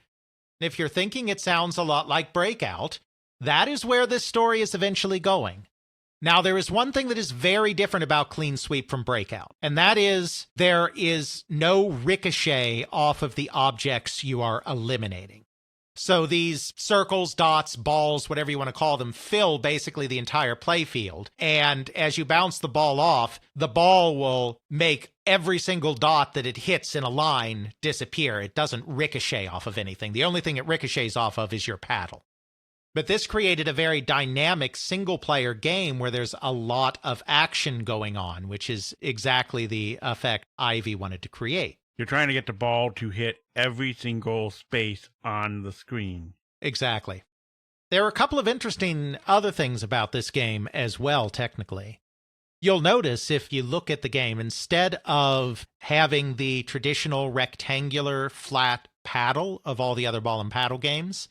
If you're thinking it sounds a lot like Breakout, that is where this story is eventually going. Now, there is one thing that is very different about Clean Sweep from Breakout, and that is there is no ricochet off of the objects you are eliminating. So these circles, dots, balls, whatever you want to call them, fill basically the entire playfield. And as you bounce the ball off, the ball will make every single dot that it hits in a line disappear. It doesn't ricochet off of anything. The only thing it ricochets off of is your paddle. But this created a very dynamic single-player game where there's a lot of action going on, which is exactly the effect Ivey wanted to create. You're trying to get the ball to hit every single space on the screen. Exactly. There are a couple of interesting other things about this game as well, technically. You'll notice if you look at the game, instead of having the traditional rectangular flat paddle of all the other ball and paddle games,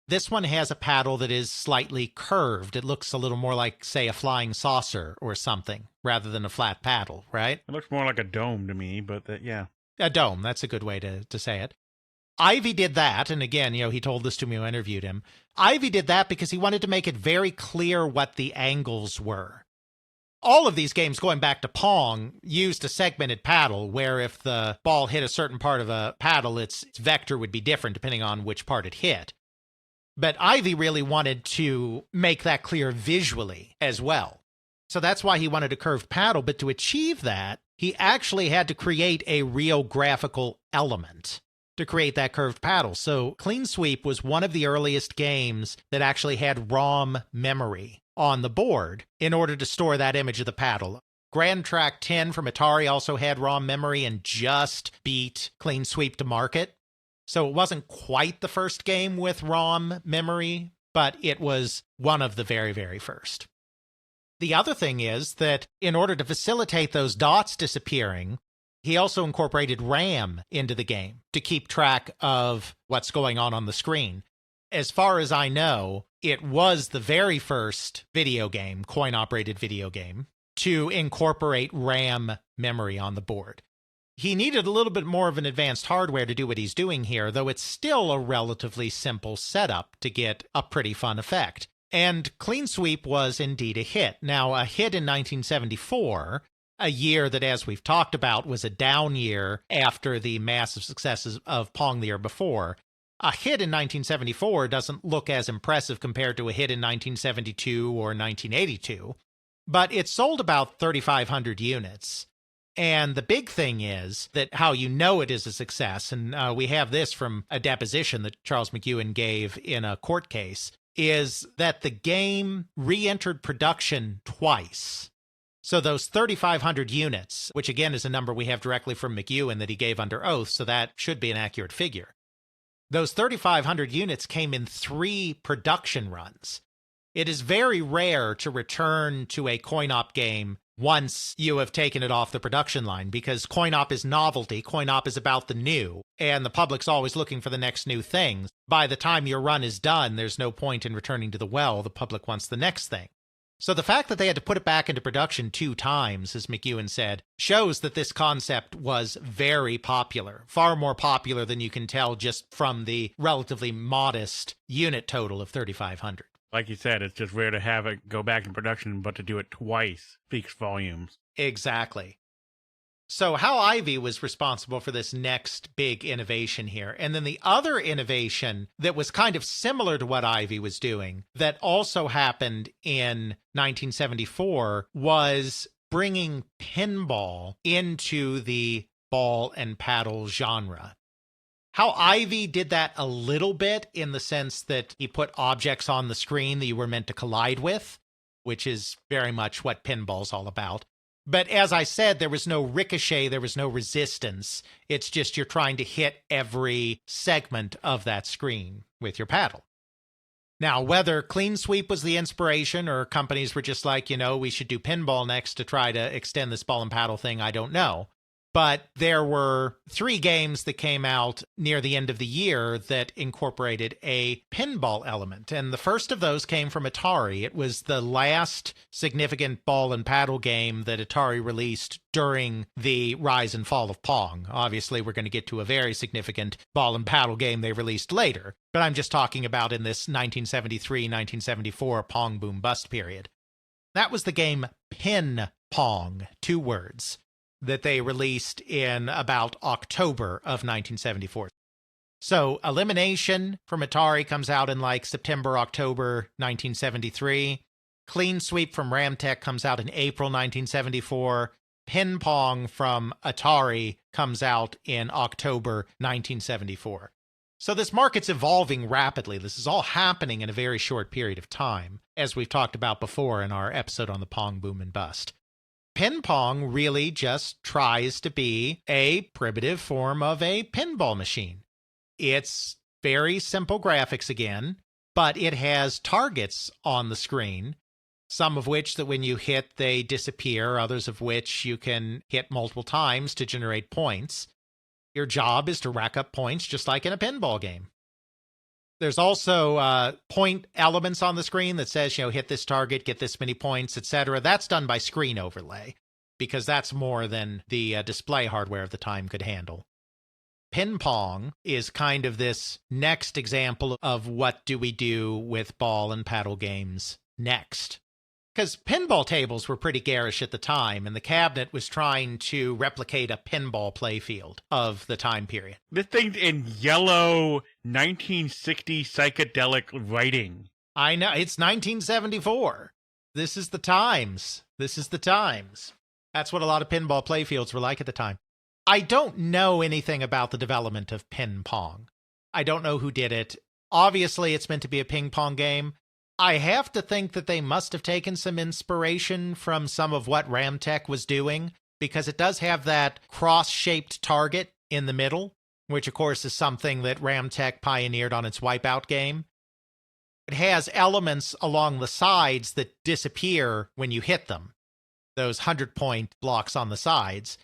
this one has a paddle that is slightly curved. It looks a little more like, say, a flying saucer or something, rather than a flat paddle, right? It looks more like a dome to me, but yeah. A dome, that's a good way to say it. Ivy did that, and again, he told this to me when I interviewed him. Ivy did that because he wanted to make it very clear what the angles were. All of these games, going back to Pong, used a segmented paddle, where if the ball hit a certain part of a paddle, its vector would be different depending on which part it hit. But Ivy really wanted to make that clear visually as well. So that's why he wanted a curved paddle, but to achieve that, he actually had to create a real graphical element to create that curved paddle. So Clean Sweep was one of the earliest games that actually had ROM memory on the board in order to store that image of the paddle. Grand Track 10 from Atari also had ROM memory and just beat Clean Sweep to market. So it wasn't quite the first game with ROM memory, but it was one of the very, very first. The other thing is that in order to facilitate those dots disappearing, he also incorporated RAM into the game to keep track of what's going on the screen. As far as I know, it was the very first video game, coin-operated video game, to incorporate RAM memory on the board. He needed a little bit more of an advanced hardware to do what he's doing here, though it's still a relatively simple setup to get a pretty fun effect. And Clean Sweep was indeed a hit. Now, a hit in 1974, a year that, as we've talked about, was a down year after the massive successes of Pong the year before. A hit in 1974 doesn't look as impressive compared to a hit in 1972 or 1982, but it sold about 3,500 units. And the big thing is that how you know it is a success, and we have this from a deposition that Charles McEwen gave in a court case, is that the game re-entered production twice. So those 3,500 units, which again is a number we have directly from McEwen that he gave under oath, so that should be an accurate figure. Those 3,500 units came in 3 production runs. It is very rare to return to a coin-op game once you have taken it off the production line, because coin-op is novelty, coin-op is about the new, and the public's always looking for the next new thing. By the time your run is done, there's no point in returning to the well, the public wants the next thing. So the fact that they had to put it back into production 2 times, as McEwen said, shows that this concept was very popular, far more popular than you can tell just from the relatively modest unit total of 3,500. Like you said, it's just rare to have it go back in production, but to do it twice speaks volumes. Exactly. So Hal Ivey was responsible for this next big innovation here. And then the other innovation that was kind of similar to what Ivey was doing that also happened in 1974 was bringing pinball into the ball and paddle genre. How Ivey did that a little bit in the sense that he put objects on the screen that you were meant to collide with, which is very much what pinball's all about. But as I said, there was no ricochet, there was no resistance. It's just you're trying to hit every segment of that screen with your paddle. Now, whether Clean Sweep was the inspiration or companies were just like, we should do pinball next to try to extend this ball and paddle thing, I don't know. But there were 3 games that came out near the end of the year that incorporated a pinball element. And the first of those came from Atari. It was the last significant ball and paddle game that Atari released during the rise and fall of Pong. Obviously, we're going to get to a very significant ball and paddle game they released later. But I'm just talking about in this 1973-1974 Pong boom bust period. That was the game Pin Pong, 2 words. That they released in about October of 1974. So Elimination from Atari comes out in September, October 1973. Clean Sweep from Ramtek comes out in April 1974. Pin Pong from Atari comes out in October 1974. So this market's evolving rapidly. This is all happening in a very short period of time, as we've talked about before in our episode on the Pong boom and bust. Pin Pong really just tries to be a primitive form of a pinball machine. It's very simple graphics again, but it has targets on the screen, some of which that when you hit, they disappear, others of which you can hit multiple times to generate points. Your job is to rack up points just like in a pinball game. There's also point elements on the screen that says, hit this target, get this many points, etc. That's done by screen overlay, because that's more than the display hardware of the time could handle. Pin Pong is kind of this next example of what do we do with ball and paddle games next. Because pinball tables were pretty garish at the time, and the cabinet was trying to replicate a pinball playfield of the time period. This thing's in yellow 1960 psychedelic writing. I know, it's 1974. This is the times. That's what a lot of pinball playfields were like at the time. I don't know anything about the development of Pin Pong. I don't know who did it. Obviously, it's meant to be a ping pong game. I have to think that they must have taken some inspiration from some of what Ramtek was doing, because it does have that cross-shaped target in the middle, which of course is something that Ramtek pioneered on its Wipeout game. It has elements along the sides that disappear when you hit them, those 100-point blocks on the sides.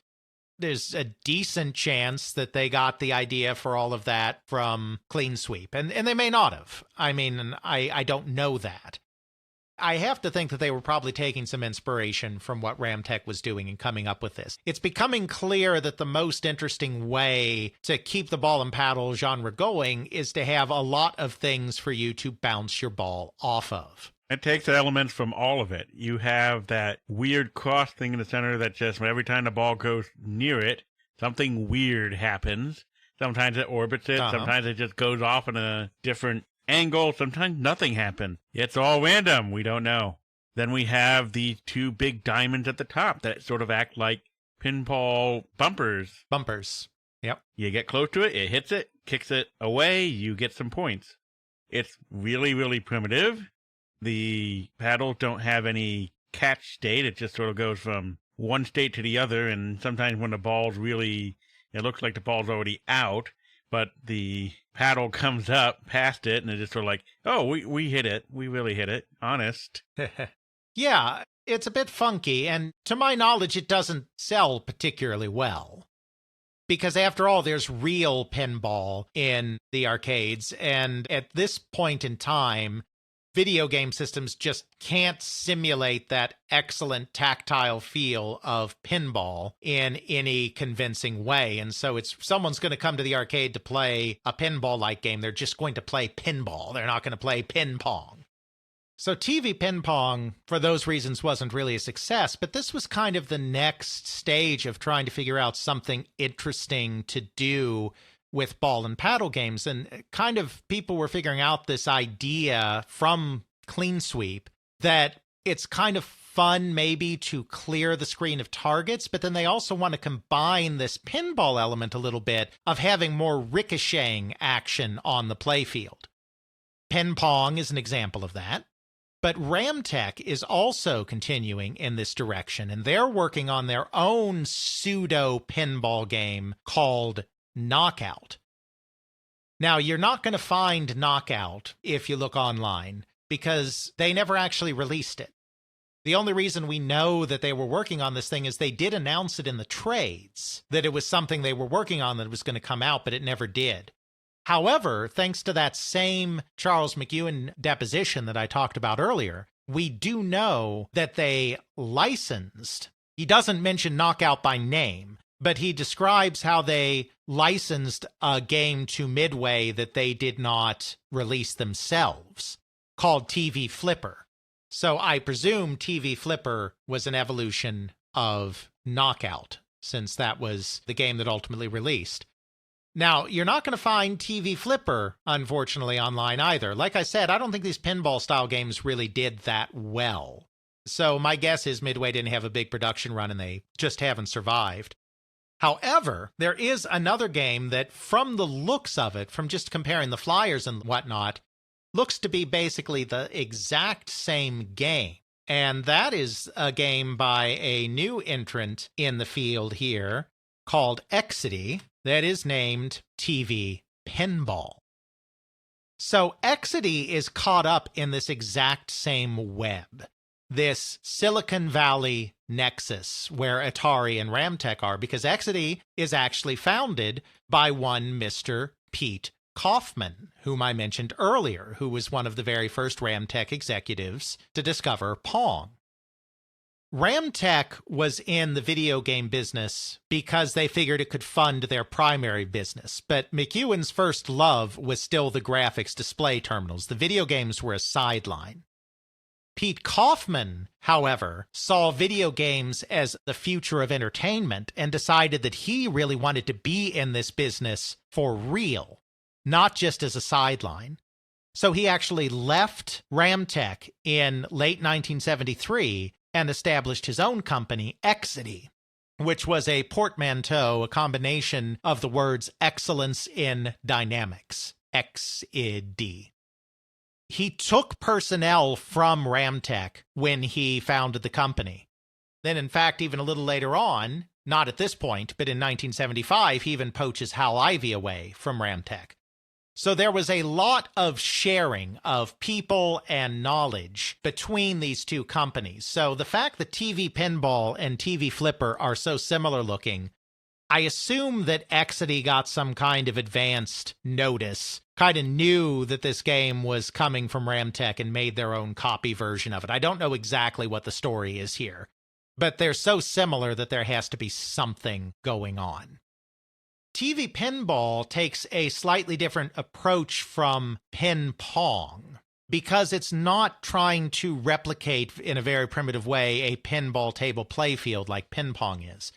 There's a decent chance that they got the idea for all of that from Clean Sweep, and they may not have. I mean, I don't know that. I have to think that they were probably taking some inspiration from what Ramtek was doing and coming up with this. It's becoming clear that the most interesting way to keep the ball and paddle genre going is to have a lot of things for you to bounce your ball off of. It takes elements from all of it. You have that weird cross thing in the center that just every time the ball goes near it, something weird happens. Sometimes it orbits it. Sometimes it just goes off in a different angle. Sometimes nothing happens. It's all random. We don't know. Then we have the two big diamonds at the top that sort of act like pinball bumpers. Bumpers. Yep. You get close to it, it hits it, kicks it away, you get some points. It's really, really primitive. The paddles don't have any catch state. It just sort of goes from one state to the other, and sometimes when the ball's really, it looks like the ball's already out, but the paddle comes up past it, and it's just sort of like, oh, we hit it. We really hit it. Honest. Yeah, it's a bit funky, and to my knowledge, it doesn't sell particularly well. Because after all, there's real pinball in the arcades, and at this point in time, video game systems just can't simulate that excellent tactile feel of pinball in any convincing way. And so it's someone's going to come to the arcade to play a pinball-like game. They're just going to play pinball. They're not going to play pin pong. So TV Pin Pong, for those reasons, wasn't really a success, but this was kind of the next stage of trying to figure out something interesting to do with ball and paddle games, and kind of people were figuring out this idea from Clean Sweep that it's kind of fun maybe to clear the screen of targets, but then they also want to combine this pinball element a little bit of having more ricocheting action on the playfield. Pin Pong is an example of that. But Ramtek is also continuing in this direction, and they're working on their own pseudo pinball game called Knockout. Now, you're not going to find Knockout if you look online, because they never actually released it. The only reason we know that they were working on this thing is they did announce it in the trades, that it was something they were working on that was going to come out, but it never did. However, thanks to that same Charles McEwen deposition that I talked about earlier, we do know that they licensed. He doesn't mention Knockout by name, but he describes how they licensed a game to Midway that they did not release themselves, called TV Flipper. So I presume TV Flipper was an evolution of Knockout, since that was the game that ultimately released. Now, you're not going to find TV Flipper, unfortunately, online either. Like I said, I don't think these pinball-style games really did that well. So my guess is Midway didn't have a big production run and they just haven't survived. However, there is another game that, from the looks of it, from just comparing the flyers and whatnot, looks to be basically the exact same game. And that is a game by a new entrant in the field here called Exidy that is named TV Pinball. So Exidy is caught up in this exact same web. this Silicon Valley nexus where Atari and Ramtek are, because Exidy is actually founded by one Mr. Pete Kaufman, whom I mentioned earlier, who was one of the very first Ramtek executives to discover Pong. Ramtek was in the video game business because they figured it could fund their primary business, but McEwen's first love was still the graphics display terminals. The video games were a sideline. Pete Kaufman, however, saw video games as the future of entertainment and decided that he really wanted to be in this business for real, not just as a sideline. So he actually left Ramtek in late 1973 and established his own company, Exidy, which was a portmanteau, a combination of the words excellence in dynamics, Exidy. He took personnel from Ramtek when he founded the company. Then, in fact, even a little later on, not at this point, but in 1975, he even poaches Hal Ivey away from Ramtek. So there was a lot of sharing of people and knowledge between these two companies. So the fact that TV Pinball and TV Flipper are so similar looking, I assume that Exidy got some kind of advanced notice, kind of knew that this game was coming from Ramtek and made their own copy version of it. I don't know exactly what the story is here, but they're so similar that there has to be something going on. TV Pinball takes a slightly different approach from Pin Pong because it's not trying to replicate in a very primitive way a pinball table playfield like Pin Pong is.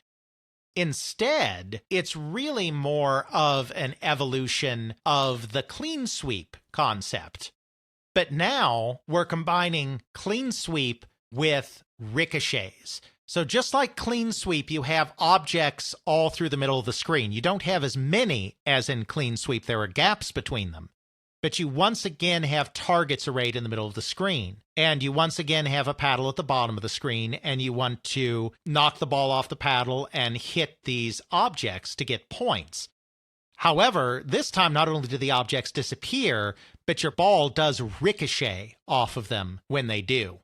Instead, it's really more of an evolution of the clean sweep concept. But now we're combining clean sweep with ricochets. So just like clean sweep, you have objects all through the middle of the screen. You don't have as many as in clean sweep. There are gaps between them. But you once again have targets arrayed in the middle of the screen. And you once again have a paddle at the bottom of the screen, and you want to knock the ball off the paddle and hit these objects to get points. However, this time not only do the objects disappear, but your ball does ricochet off of them when they do.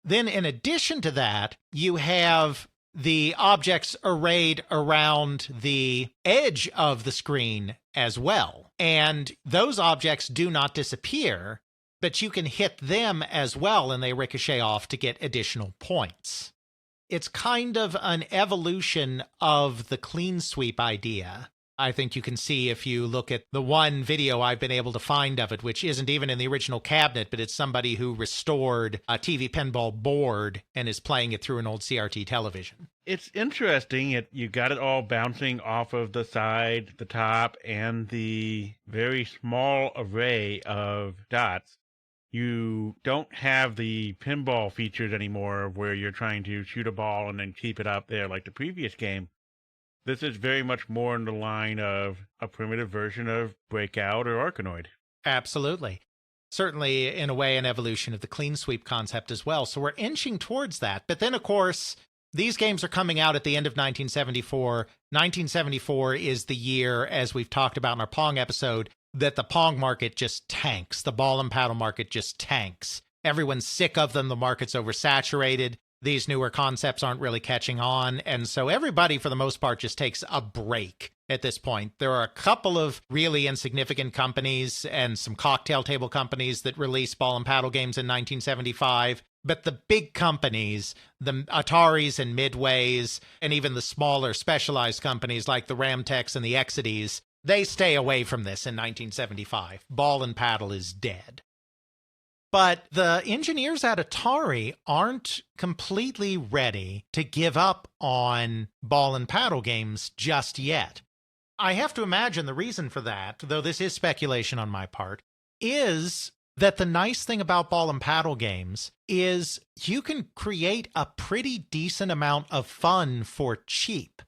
Then in addition to that, you have the objects arrayed around the edge of the screen as well. And those objects do not disappear, but you can hit them as well and they ricochet off to get additional points. It's kind of an evolution of the clean sweep idea. I think you can see if you look at the one video I've been able to find of it, which isn't even in the original cabinet, but it's somebody who restored a TV pinball board and is playing it through an old CRT television. It's interesting. You got it all bouncing off of the side, the top, and the very small array of dots. You don't have the pinball features anymore where you're trying to shoot a ball and then keep it up there like the previous game. This is very much more in the line of a primitive version of Breakout or Arkanoid. Absolutely. Certainly, in a way, an evolution of the clean sweep concept as well. So we're inching towards that. But then, of course, these games are coming out at the end of 1974. 1974 is the year, as we've talked about in our Pong episode, that the Pong market just tanks. The ball and paddle market just tanks. Everyone's sick of them. The market's oversaturated. These newer concepts aren't really catching on. And so everybody, for the most part, just takes a break at this point. There are a couple of really insignificant companies and some cocktail table companies that release ball and paddle games in 1975. But the big companies, the Ataris and Midways, and even the smaller specialized companies like the Ramteks and the Exidys, they stay away from this in 1975. Ball and paddle is dead. But the engineers at Atari aren't completely ready to give up on ball and paddle games just yet. I have to imagine the reason for that, though this is speculation on my part, is that the nice thing about ball and paddle games is you can create a pretty decent amount of fun for cheap.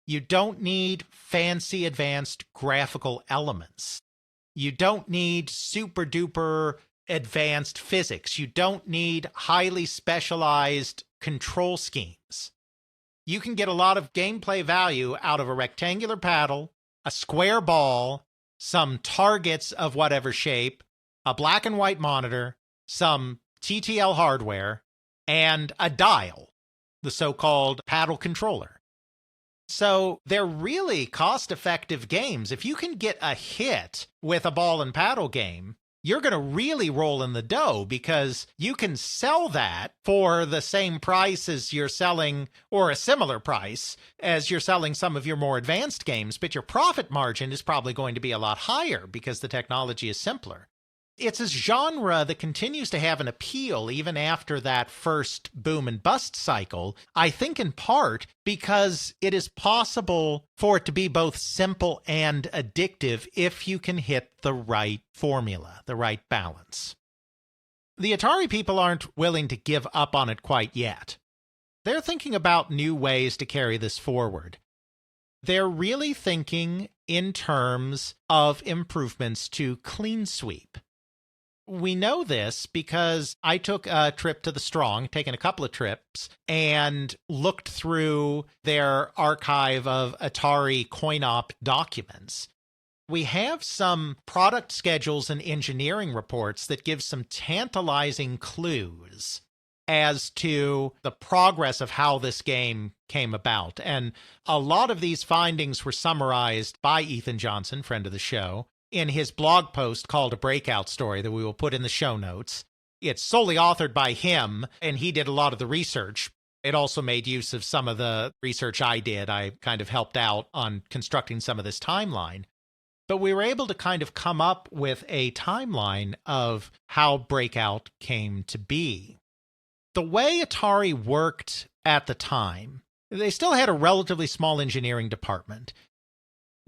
You don't need fancy advanced graphical elements. You don't need super duper advanced physics. You don't need highly specialized control schemes. You can get a lot of gameplay value out of a rectangular paddle, a square ball, some targets of whatever shape, a black and white monitor, some TTL hardware, and a dial, the so-called paddle controller. So they're really cost-effective games. If you can get a hit with a ball and paddle game, you're going to really roll in the dough because you can sell that for the same price as you're selling, or a similar price as you're selling some of your more advanced games, but your profit margin is probably going to be a lot higher because the technology is simpler. It's a genre that continues to have an appeal even after that first boom and bust cycle, I think in part because it is possible for it to be both simple and addictive if you can hit the right formula, the right balance. The Atari people aren't willing to give up on it quite yet. They're thinking about new ways to carry this forward. They're really thinking in terms of improvements to clean sweep. We know this because I took a trip to the Strong, taken a couple of trips, and looked through their archive of Atari coin-op documents. We have some product schedules and engineering reports that give some tantalizing clues as to the progress of how this game came about. And a lot of these findings were summarized by Ethan Johnson, friend of the show, in his blog post called A Breakout Story that we will put in the show notes. It's solely authored by him, and he did a lot of the research. It also made use of some of the research I did. I kind of helped out on constructing some of this timeline. But we were able to kind of come up with a timeline of how Breakout came to be. The way Atari worked at the time, they still had a relatively small engineering department.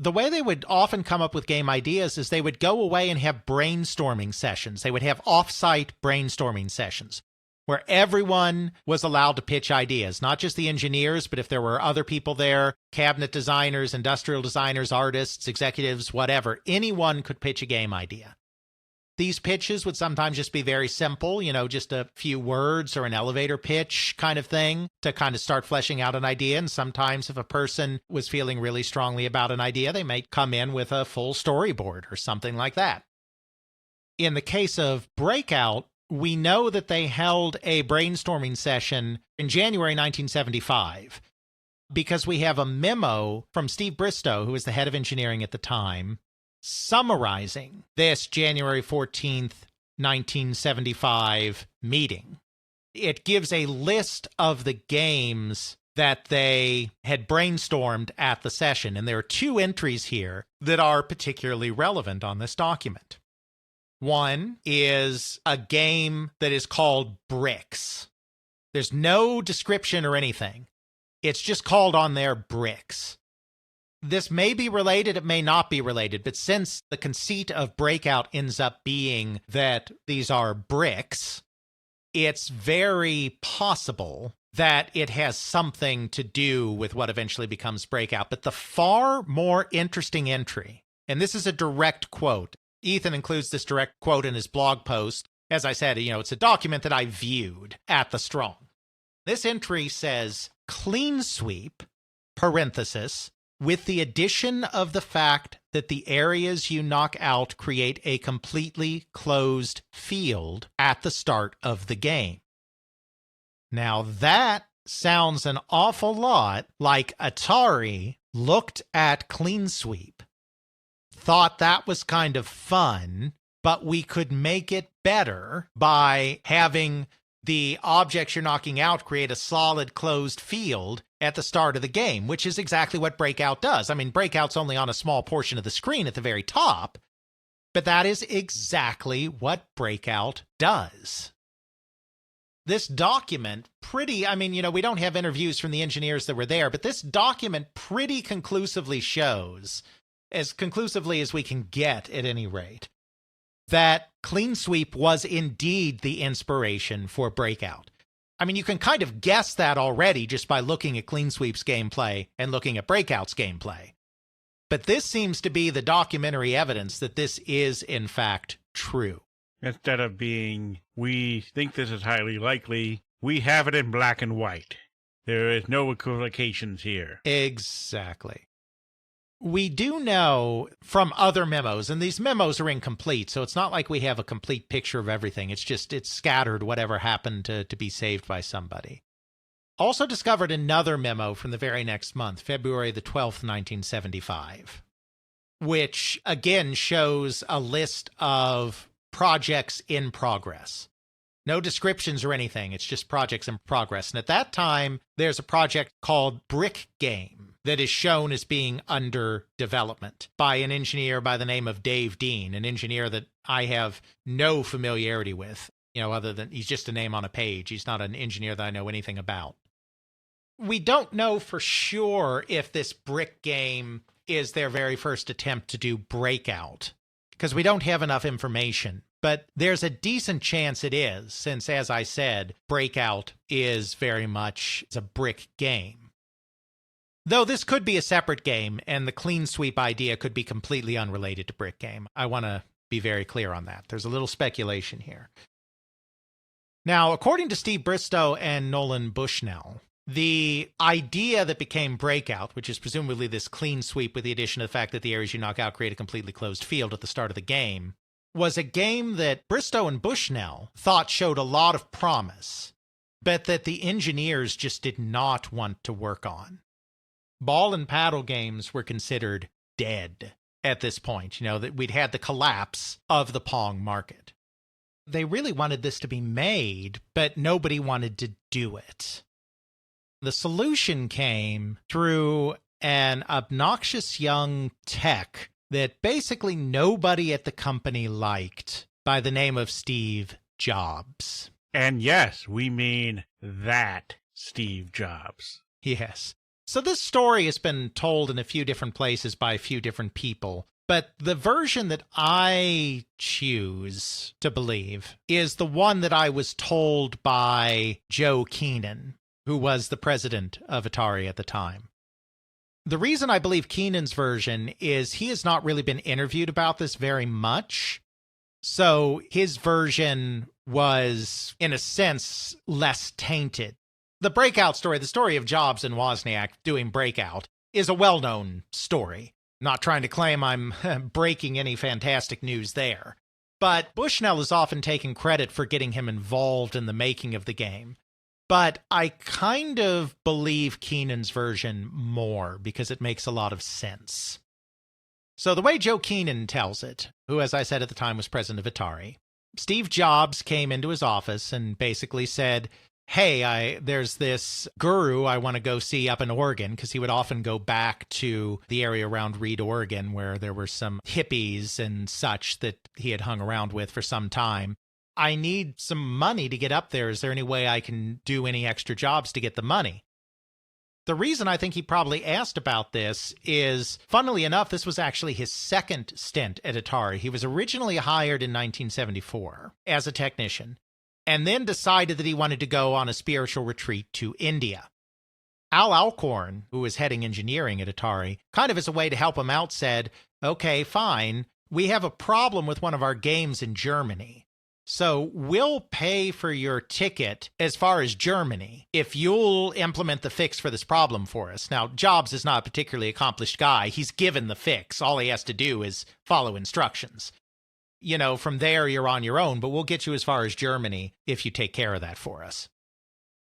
The way they would often come up with game ideas is they would go away and have brainstorming sessions. They would have off-site brainstorming sessions where everyone was allowed to pitch ideas, not just the engineers, but if there were other people there, cabinet designers, industrial designers, artists, executives, whatever, anyone could pitch a game idea. These pitches would sometimes just be very simple, just a few words or an elevator pitch kind of thing to kind of start fleshing out an idea. And sometimes if a person was feeling really strongly about an idea, they might come in with a full storyboard or something like that. In the case of Breakout, we know that they held a brainstorming session in January 1975 because we have a memo from Steve Bristow, who was the head of engineering at the time, summarizing this January 14th, 1975 meeting. It gives a list of the games that they had brainstormed at the session, and there are two entries here that are particularly relevant on this document. One is a game that is called Bricks. There's no description or anything. It's just called on there Bricks. This may be related, it may not be related, but since the conceit of Breakout ends up being that these are bricks, it's very possible that it has something to do with what eventually becomes Breakout. But the far more interesting entry, and this is a direct quote, Ethan includes this direct quote in his blog post. As I said, it's a document that I viewed at the Strong. This entry says, clean sweep, parenthesis, with the addition of the fact that the areas you knock out create a completely closed field at the start of the game. Now that sounds an awful lot like Atari looked at clean sweep, thought that was kind of fun, but we could make it better by having the objects you're knocking out create a solid closed field at the start of the game, which is exactly what Breakout does. I mean, Breakout's only on a small portion of the screen at the very top, but that is exactly what Breakout does. This document we don't have interviews from the engineers that were there, but this document pretty conclusively shows, as conclusively as we can get at any rate, that clean sweep was indeed the inspiration for Breakout. I mean, you can kind of guess that already just by looking at clean sweep's gameplay and looking at Breakout's gameplay. But this seems to be the documentary evidence that this is, in fact, true. Instead of being, we think this is highly likely, we have it in black and white. There is no equivocations here. Exactly. We do know from other memos, and these memos are incomplete, so it's not like we have a complete picture of everything. It's scattered whatever happened to be saved by somebody. Also discovered another memo from the very next month, February the 12th, 1975, which again shows a list of projects in progress. No descriptions or anything, it's just projects in progress. And at that time, there's a project called Brick Game that is shown as being under development by an engineer by the name of Dave Dean, an engineer that I have no familiarity with, other than he's just a name on a page. He's not an engineer that I know anything about. We don't know for sure if this Brick Game is their very first attempt to do Breakout, because we don't have enough information. But there's a decent chance it is, since, as I said, Breakout is very much a brick game. Though this could be a separate game, and the clean sweep idea could be completely unrelated to Brick Game. I want to be very clear on that. There's a little speculation here. Now, according to Steve Bristow and Nolan Bushnell, the idea that became Breakout, which is presumably this clean sweep with the addition of the fact that the areas you knock out create a completely closed field at the start of the game, was a game that Bristow and Bushnell thought showed a lot of promise, but that the engineers just did not want to work on. Ball and paddle games were considered dead at this point, that we'd had the collapse of the Pong market. They really wanted this to be made, but nobody wanted to do it. The solution came through an obnoxious young tech that basically nobody at the company liked, by the name of Steve Jobs. And yes, we mean that Steve Jobs. Yes. So this story has been told in a few different places by a few different people, but the version that I choose to believe is the one that I was told by Joe Keenan, who was the president of Atari at the time. The reason I believe Keenan's version is he has not really been interviewed about this very much. So his version was, in a sense, less tainted. The Breakout story, the story of Jobs and Wozniak doing Breakout, is a well-known story. Not trying to claim I'm breaking any fantastic news there. But Bushnell is often taken credit for getting him involved in the making of the game. But I kind of believe Keenan's version more because it makes a lot of sense. So the way Joe Keenan tells it, who, as I said at the time, was president of Atari, Steve Jobs came into his office and basically said, hey, there's this guru I want to go see up in Oregon, because he would often go back to the area around Reed, Oregon, where there were some hippies and such that he had hung around with for some time. I need some money to get up there. Is there any way I can do any extra jobs to get the money? The reason I think he probably asked about this is, funnily enough, this was actually his second stint at Atari. He was originally hired in 1974 as a technician, and then decided that he wanted to go on a spiritual retreat to India. Al Alcorn, who was heading engineering at Atari, kind of as a way to help him out, said, okay, fine, we have a problem with one of our games in Germany. So we'll pay for your ticket as far as Germany if you'll implement the fix for this problem for us. Now, Jobs is not a particularly accomplished guy. He's given the fix. All he has to do is follow instructions. From there, you're on your own, but we'll get you as far as Germany if you take care of that for us.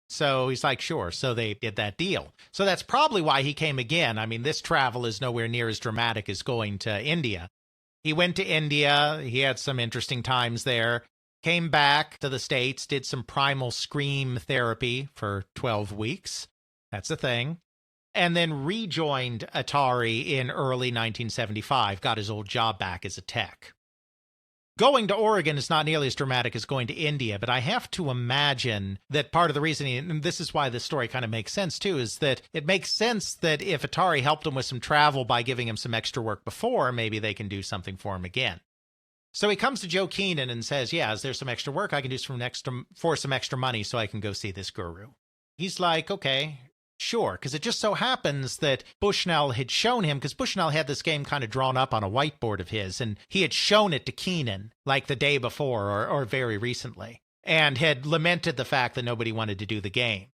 So he's like, sure. So they did that deal. So that's probably why he came again. I mean, this travel is nowhere near as dramatic as going to India. He went to India. He had some interesting times there. Came back to the States, did some primal scream therapy for 12 weeks. That's a thing. And then rejoined Atari in early 1975, got his old job back as a tech. Going to Oregon is not nearly as dramatic as going to India, but I have to imagine that part of the reason, and this is why this story kind of makes sense too, is that it makes sense that if Atari helped him with some travel by giving him some extra work before, maybe they can do something for him again. So he comes to Joe Keenan and says, yeah, is there some extra work I can do for some extra money so I can go see this guru? He's like, okay, sure. Because it just so happens that Bushnell had shown him, because Bushnell had this game kind of drawn up on a whiteboard of his, and he had shown it to Keenan like the day before or very recently, and had lamented the fact that nobody wanted to do the game.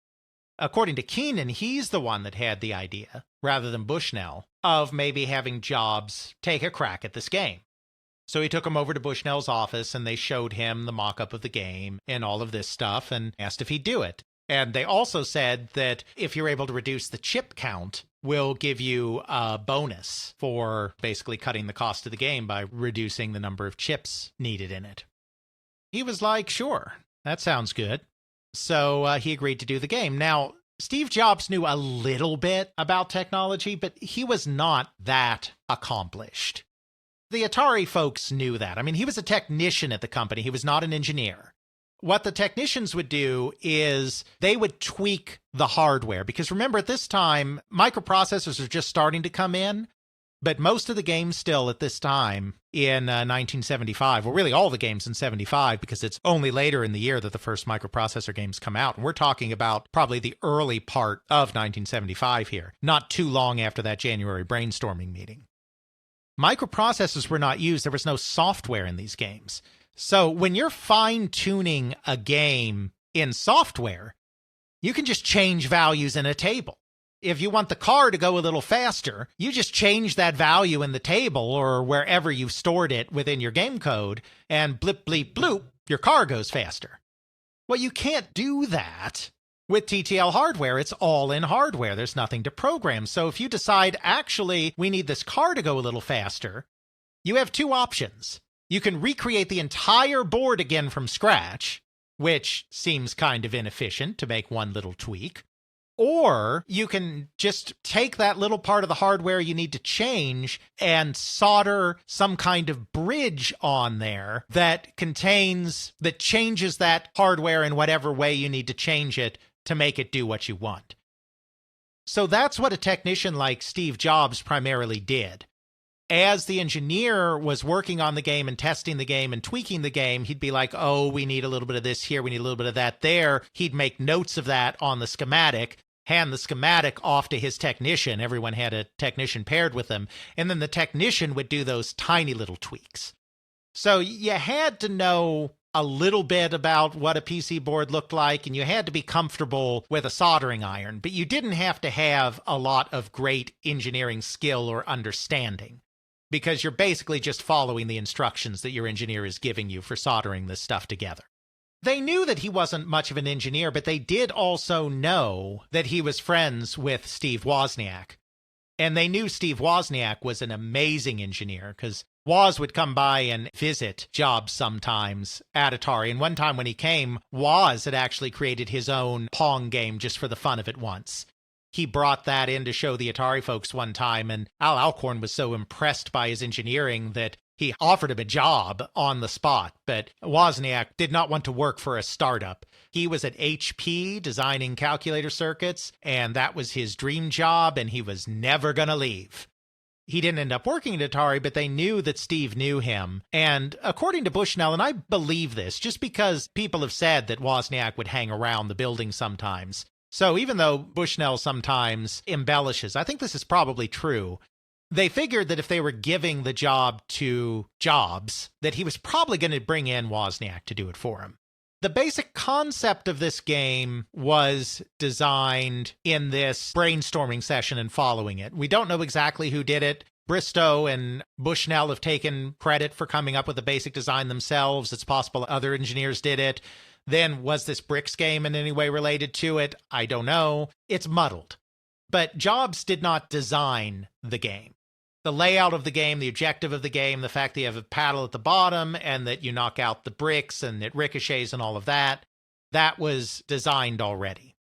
according to Keenan, he's the one that had the idea, rather than Bushnell, of maybe having Jobs take a crack at this game. So he took him over to Bushnell's office and they showed him the mock-up of the game and all of this stuff and asked if he'd do it. And they also said that if you're able to reduce the chip count, we'll give you a bonus for basically cutting the cost of the game by reducing the number of chips needed in it. He was like, sure, that sounds good. So he agreed to do the game. Now, Steve Jobs knew a little bit about technology, but he was not that accomplished. The Atari folks knew that. I mean, he was a technician at the company. He was not an engineer. What the technicians would do is they would tweak the hardware. Because remember, at this time, microprocessors are just starting to come in. But most of the games still at this time in 1975, well, really all the games in 75, because it's only later in the year that the first microprocessor games come out. And we're talking about probably the early part of 1975 here, not too long after that January brainstorming meeting. Microprocessors were not used. There was no software in these games. So when you're fine-tuning a game in software, you can just change values in a table. If you want the car to go a little faster, you just change that value in the table or wherever you've stored it within your game code, and blip, bleep, bloop, your car goes faster. Well, you can't do that with TTL hardware. It's all in hardware. There's nothing to program. So if you decide, actually, we need this car to go a little faster, you have two options. You can recreate the entire board again from scratch, which seems kind of inefficient to make one little tweak. Or you can just take that little part of the hardware you need to change and solder some kind of bridge on there that changes that hardware in whatever way you need to change it to make it do what you want. So that's what a technician like Steve Jobs primarily did. As the engineer was working on the game and testing the game and tweaking the game, he'd be like, oh, we need a little bit of this here, we need a little bit of that there. He'd make notes of that on the schematic, hand the schematic off to his technician. Everyone had a technician paired with them. And then the technician would do those tiny little tweaks. So you had to know a little bit about what a PC board looked like, and you had to be comfortable with a soldering iron, but you didn't have to have a lot of great engineering skill or understanding, because you're basically just following the instructions that your engineer is giving you for soldering this stuff together. They knew that he wasn't much of an engineer, but they did also know that he was friends with Steve Wozniak. And they knew Steve Wozniak was an amazing engineer, because Woz would come by and visit Jobs sometimes at Atari. And one time when he came, Woz had actually created his own Pong game just for the fun of it once. He brought that in to show the Atari folks one time, and Al Alcorn was so impressed by his engineering that he offered him a job on the spot. But Wozniak did not want to work for a startup. He was at HP designing calculator circuits, and that was his dream job, and he was never going to leave. He didn't end up working at Atari, but they knew that Steve knew him. And according to Bushnell, and I believe this, just because people have said that Wozniak would hang around the building sometimes. So even though Bushnell sometimes embellishes, I think this is probably true. They figured that if they were giving the job to Jobs, that he was probably going to bring in Wozniak to do it for him. The basic concept of this game was designed in this brainstorming session and following it. We don't know exactly who did it. Bristow and Bushnell have taken credit for coming up with the basic design themselves. It's possible other engineers did it. Then, was this Bricks game in any way related to it? I don't know. It's muddled. But Jobs did not design the game. The layout of the game, the objective of the game, the fact that you have a paddle at the bottom and that you knock out the bricks and it ricochets and all of that, that was designed already.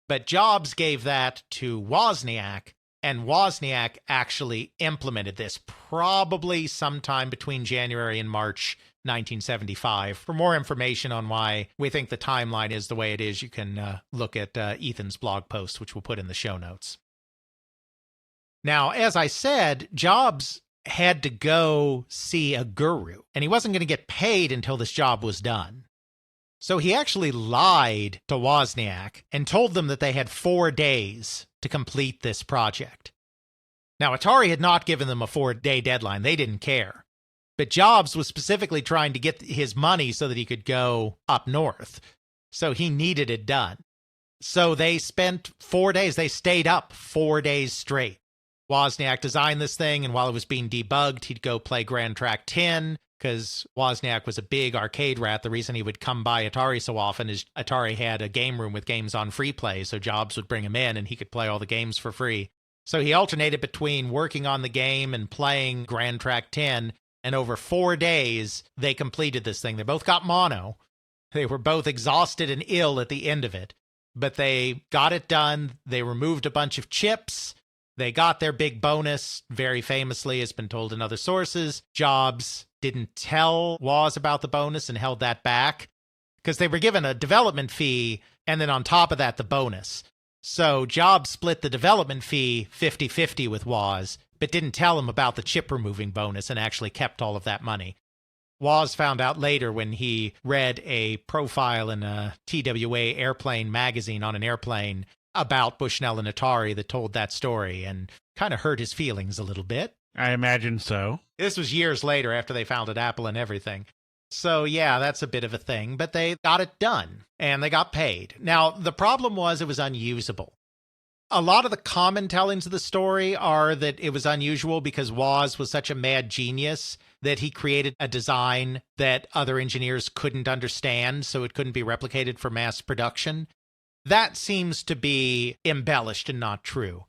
But Jobs gave that to Wozniak, and Wozniak actually implemented this probably sometime between January and March 1975. For more information on why we think the timeline is the way it is, you can look at Ethan's blog post, which we'll put in the show notes. Now, as I said, Jobs had to go see a guru, and he wasn't going to get paid until this job was done. So he actually lied to Wozniak and told them that they had 4 days to complete this project. Now, Atari had not given them a 4-day deadline. They didn't care. But Jobs was specifically trying to get his money so that he could go up north. So he needed it done. So they spent 4 days. They stayed up 4 days straight. Wozniak designed this thing, and while it was being debugged, he'd go play Grand Track 10, because Wozniak was a big arcade rat. The reason he would come by Atari so often is Atari had a game room with games on free play, so Jobs would bring him in, and he could play all the games for free. So he alternated between working on the game and playing Grand Track 10, and over 4 days, they completed this thing. They both got mono. They were both exhausted and ill at the end of it, but they got it done. They removed a bunch of chips. They got their big bonus. Very famously, has been told in other sources, Jobs didn't tell Woz about the bonus and held that back because they were given a development fee and then on top of that, the bonus. So Jobs split the development fee 50-50 with Woz, but didn't tell him about the chip removing bonus and actually kept all of that money. Woz found out later when he read a profile in a TWA airplane magazine on an airplane about Bushnell and Atari that told that story and kind of hurt his feelings a little bit. I imagine so. This was years later after they founded Apple and everything. So yeah, that's a bit of a thing, but they got it done and they got paid. Now, the problem was it was unusable. A lot of the common tellings of the story are that it was unusual because Woz was such a mad genius that he created a design that other engineers couldn't understand, so it couldn't be replicated for mass production. That seems to be embellished and not true.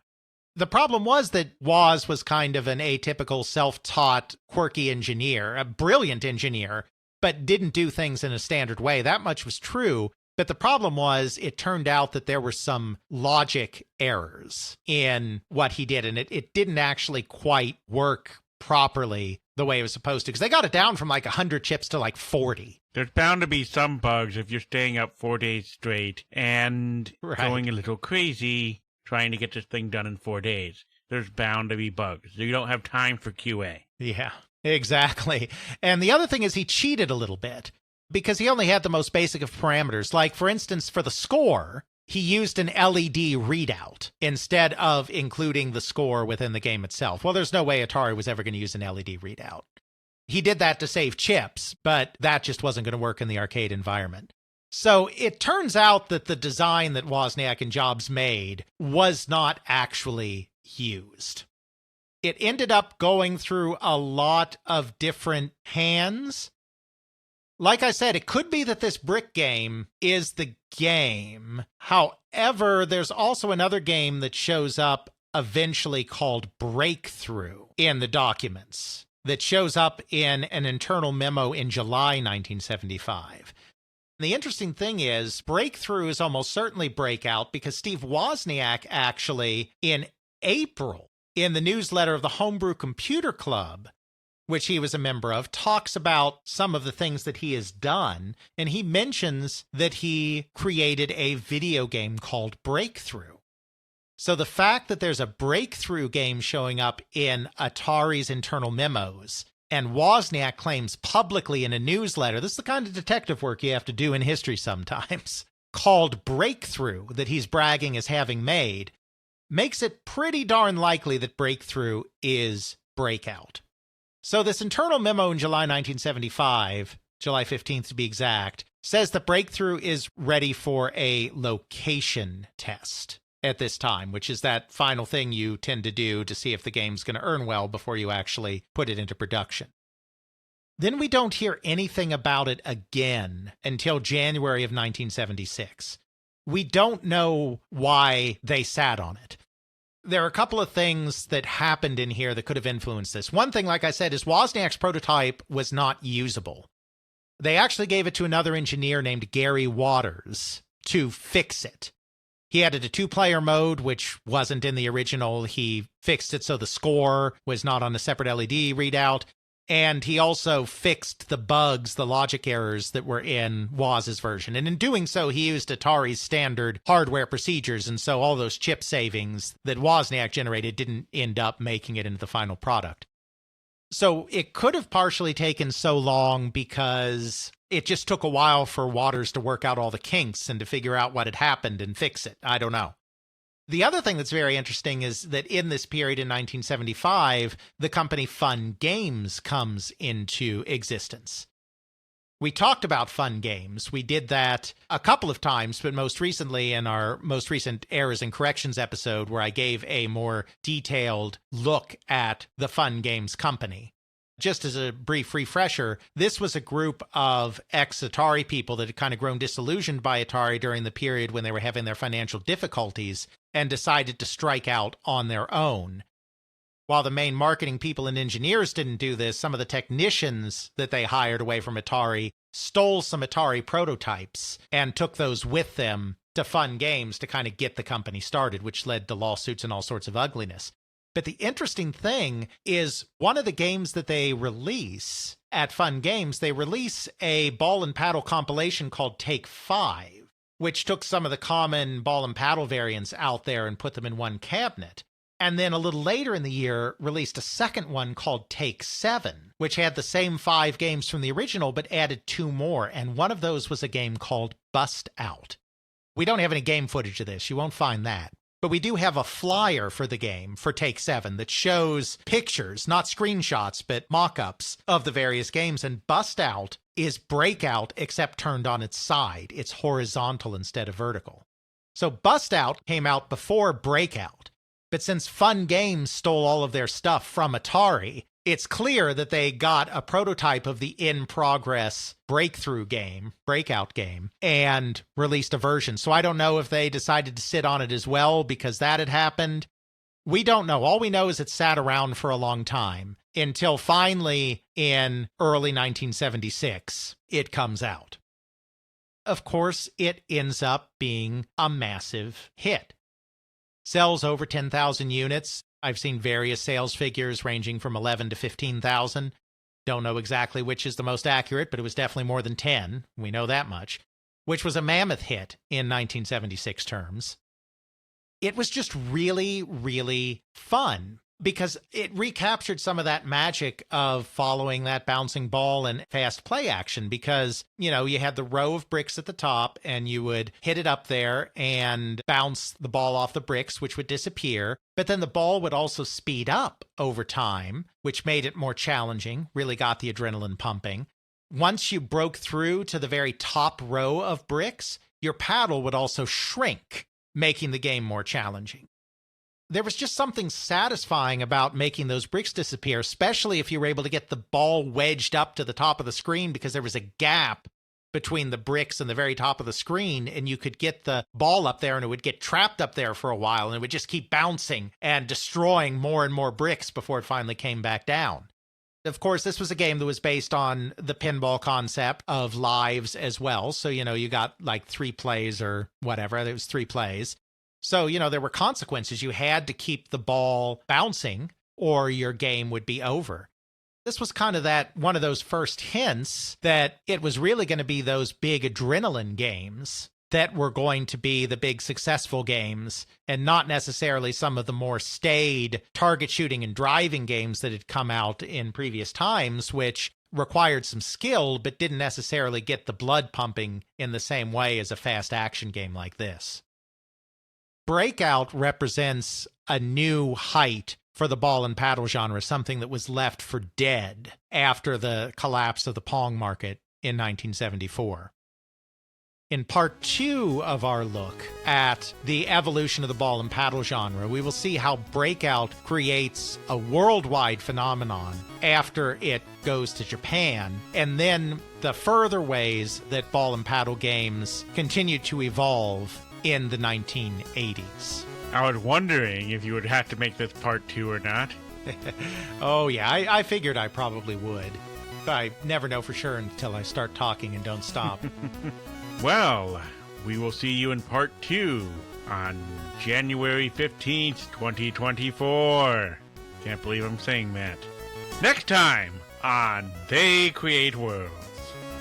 The problem was that Woz was kind of an atypical, self-taught, quirky engineer, a brilliant engineer, but didn't do things in a standard way. That much was true. But the problem was it turned out that there were some logic errors in what he did, and it didn't actually quite work properly the way it was supposed to, because they got it down from like 100 chips to like 40. There's bound to be some bugs if you're staying up 4 days straight and going a little crazy trying to get this thing done in 4 days. There's bound to be bugs. You don't have time for QA. Yeah, exactly. And the other thing is he cheated a little bit because he only had the most basic of parameters. Like, for instance, for the score, he used an LED readout instead of including the score within the game itself. Well, there's no way Atari was ever going to use an LED readout. He did that to save chips, but that just wasn't going to work in the arcade environment. So it turns out that the design that Wozniak and Jobs made was not actually used. It ended up going through a lot of different hands. Like I said, it could be that this brick game is the game. However, there's also another game that shows up eventually called Breakthrough in the documents that shows up in an internal memo in July 1975. The interesting thing is, Breakthrough is almost certainly Breakout because Steve Wozniak actually, in April, in the newsletter of the Homebrew Computer Club, which he was a member of, talks about some of the things that he has done, and he mentions that he created a video game called Breakthrough. So the fact that there's a Breakthrough game showing up in Atari's internal memos, and Wozniak claims publicly in a newsletter, this is the kind of detective work you have to do in history sometimes, called Breakthrough, that he's bragging as having made, makes it pretty darn likely that Breakthrough is Breakout. So this internal memo in July 1975, July 15th to be exact, says that Breakthrough is ready for a location test at this time, which is that final thing you tend to do to see if the game's going to earn well before you actually put it into production. Then we don't hear anything about it again until January of 1976. We don't know why they sat on it. There are a couple of things that happened in here that could have influenced this. One thing, like I said, is Wozniak's prototype was not usable. They actually gave it to another engineer named Gary Waters to fix it. He added a 2-player mode, which wasn't in the original. He fixed it so the score was not on a separate LED readout. And he also fixed the bugs, the logic errors that were in Woz's version. And in doing so, he used Atari's standard hardware procedures. And so all those chip savings that Wozniak generated didn't end up making it into the final product. So it could have partially taken so long because it just took a while for Waters to work out all the kinks and to figure out what had happened and fix it. I don't know. The other thing that's very interesting is that in this period in 1975, the company Fun Games comes into existence. We talked about fun games. We did that a couple of times, but most recently in our most recent Errors and Corrections episode, where I gave a more detailed look at the Fun Games Company. Just as a brief refresher, this was a group of ex-Atari people that had kind of grown disillusioned by Atari during the period when they were having their financial difficulties and decided to strike out on their own. While the main marketing people and engineers didn't do this, some of the technicians that they hired away from Atari stole some Atari prototypes and took those with them to Fun Games to kind of get the company started, which led to lawsuits and all sorts of ugliness. But the interesting thing is one of the games that they release at Fun Games, they release a ball and paddle compilation called Take 5, which took some of the common ball and paddle variants out there and put them in one cabinet. And then a little later in the year, released a second one called Take 7, which had the same 5 games from the original, but added 2 more. And one of those was a game called Bust Out. We don't have any game footage of this. You won't find that. But we do have a flyer for the game for Take 7 that shows pictures, not screenshots, but mock-ups of the various games. And Bust Out is Breakout, except turned on its side. It's horizontal instead of vertical. So Bust Out came out before Breakout. But since Fun Games stole all of their stuff from Atari, it's clear that they got a prototype of the in-progress Breakout game, and released a version. So I don't know if they decided to sit on it as well because that had happened. We don't know. All we know is it sat around for a long time until finally in early 1976, it comes out. Of course, it ends up being a massive hit. Sells over 10,000 units. I've seen various sales figures ranging from 11 to 15,000. Don't know exactly which is the most accurate, but it was definitely more than 10. We know that much, which was a mammoth hit in 1976 terms. It was just really, really fun because it recaptured some of that magic of following that bouncing ball and fast play action because, you know, you had the row of bricks at the top and you would hit it up there and bounce the ball off the bricks, which would disappear. But then the ball would also speed up over time, which made it more challenging, really got the adrenaline pumping. Once you broke through to the very top row of bricks, your paddle would also shrink, making the game more challenging. There was just something satisfying about making those bricks disappear, especially if you were able to get the ball wedged up to the top of the screen because there was a gap between the bricks and the very top of the screen, and you could get the ball up there and it would get trapped up there for a while and it would just keep bouncing and destroying more and more bricks before it finally came back down. Of course, this was a game that was based on the pinball concept of lives as well. So, you know, you got like 3 plays or whatever. There was 3 plays. So, you know, there were consequences. You had to keep the ball bouncing or your game would be over. This was kind of one of those first hints that it was really going to be those big adrenaline games that were going to be the big successful games and not necessarily some of the more staid target shooting and driving games that had come out in previous times, which required some skill but didn't necessarily get the blood pumping in the same way as a fast action game like this. Breakout represents a new height for the ball and paddle genre, something that was left for dead after the collapse of the Pong market in 1974. In part 2 of our look at the evolution of the ball and paddle genre, we will see how Breakout creates a worldwide phenomenon after it goes to Japan, and then the further ways that ball and paddle games continue to evolve in the 1980s. I was wondering if you would have to make this part 2 or not. Oh, yeah, I figured I probably would. But I never know for sure until I start talking and don't stop. Well, we will see you in part 2 on January 15th, 2024. Can't believe I'm saying that. Next time on They Create Worlds.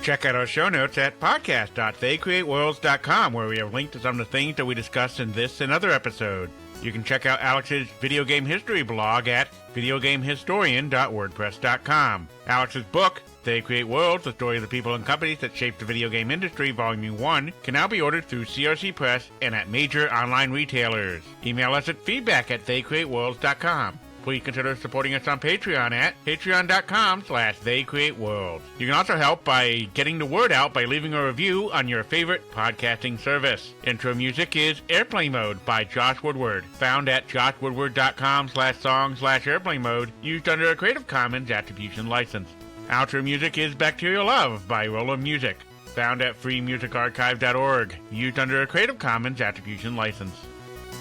Check out our show notes at podcast.theycreateworlds.com, where we have linked to some of the things that we discussed in this and other episodes. You can check out Alex's video game history blog at videogamehistorian.wordpress.com. Alex's book, They Create Worlds, the story of the people and companies that shaped the video game industry, Volume 1, can now be ordered through CRC Press and at major online retailers. Email us at feedback@theycreateworlds.com. please consider supporting us on Patreon at patreon.com/theycreateworlds. You can also help by getting the word out by leaving a review on your favorite podcasting service. Intro music is Airplane Mode by Josh Woodward, found at joshwoodward.com/song/airplane mode, used under a Creative Commons Attribution license. Outro music is Bacterial Love by Roland Music, found at freemusicarchive.org, used under a Creative Commons Attribution license.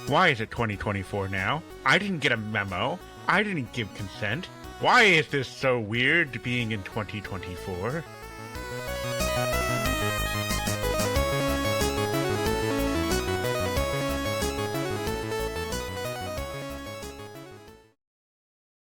Why is it 2024 now? I didn't get a memo. I didn't give consent. Why is this so weird being in 2024?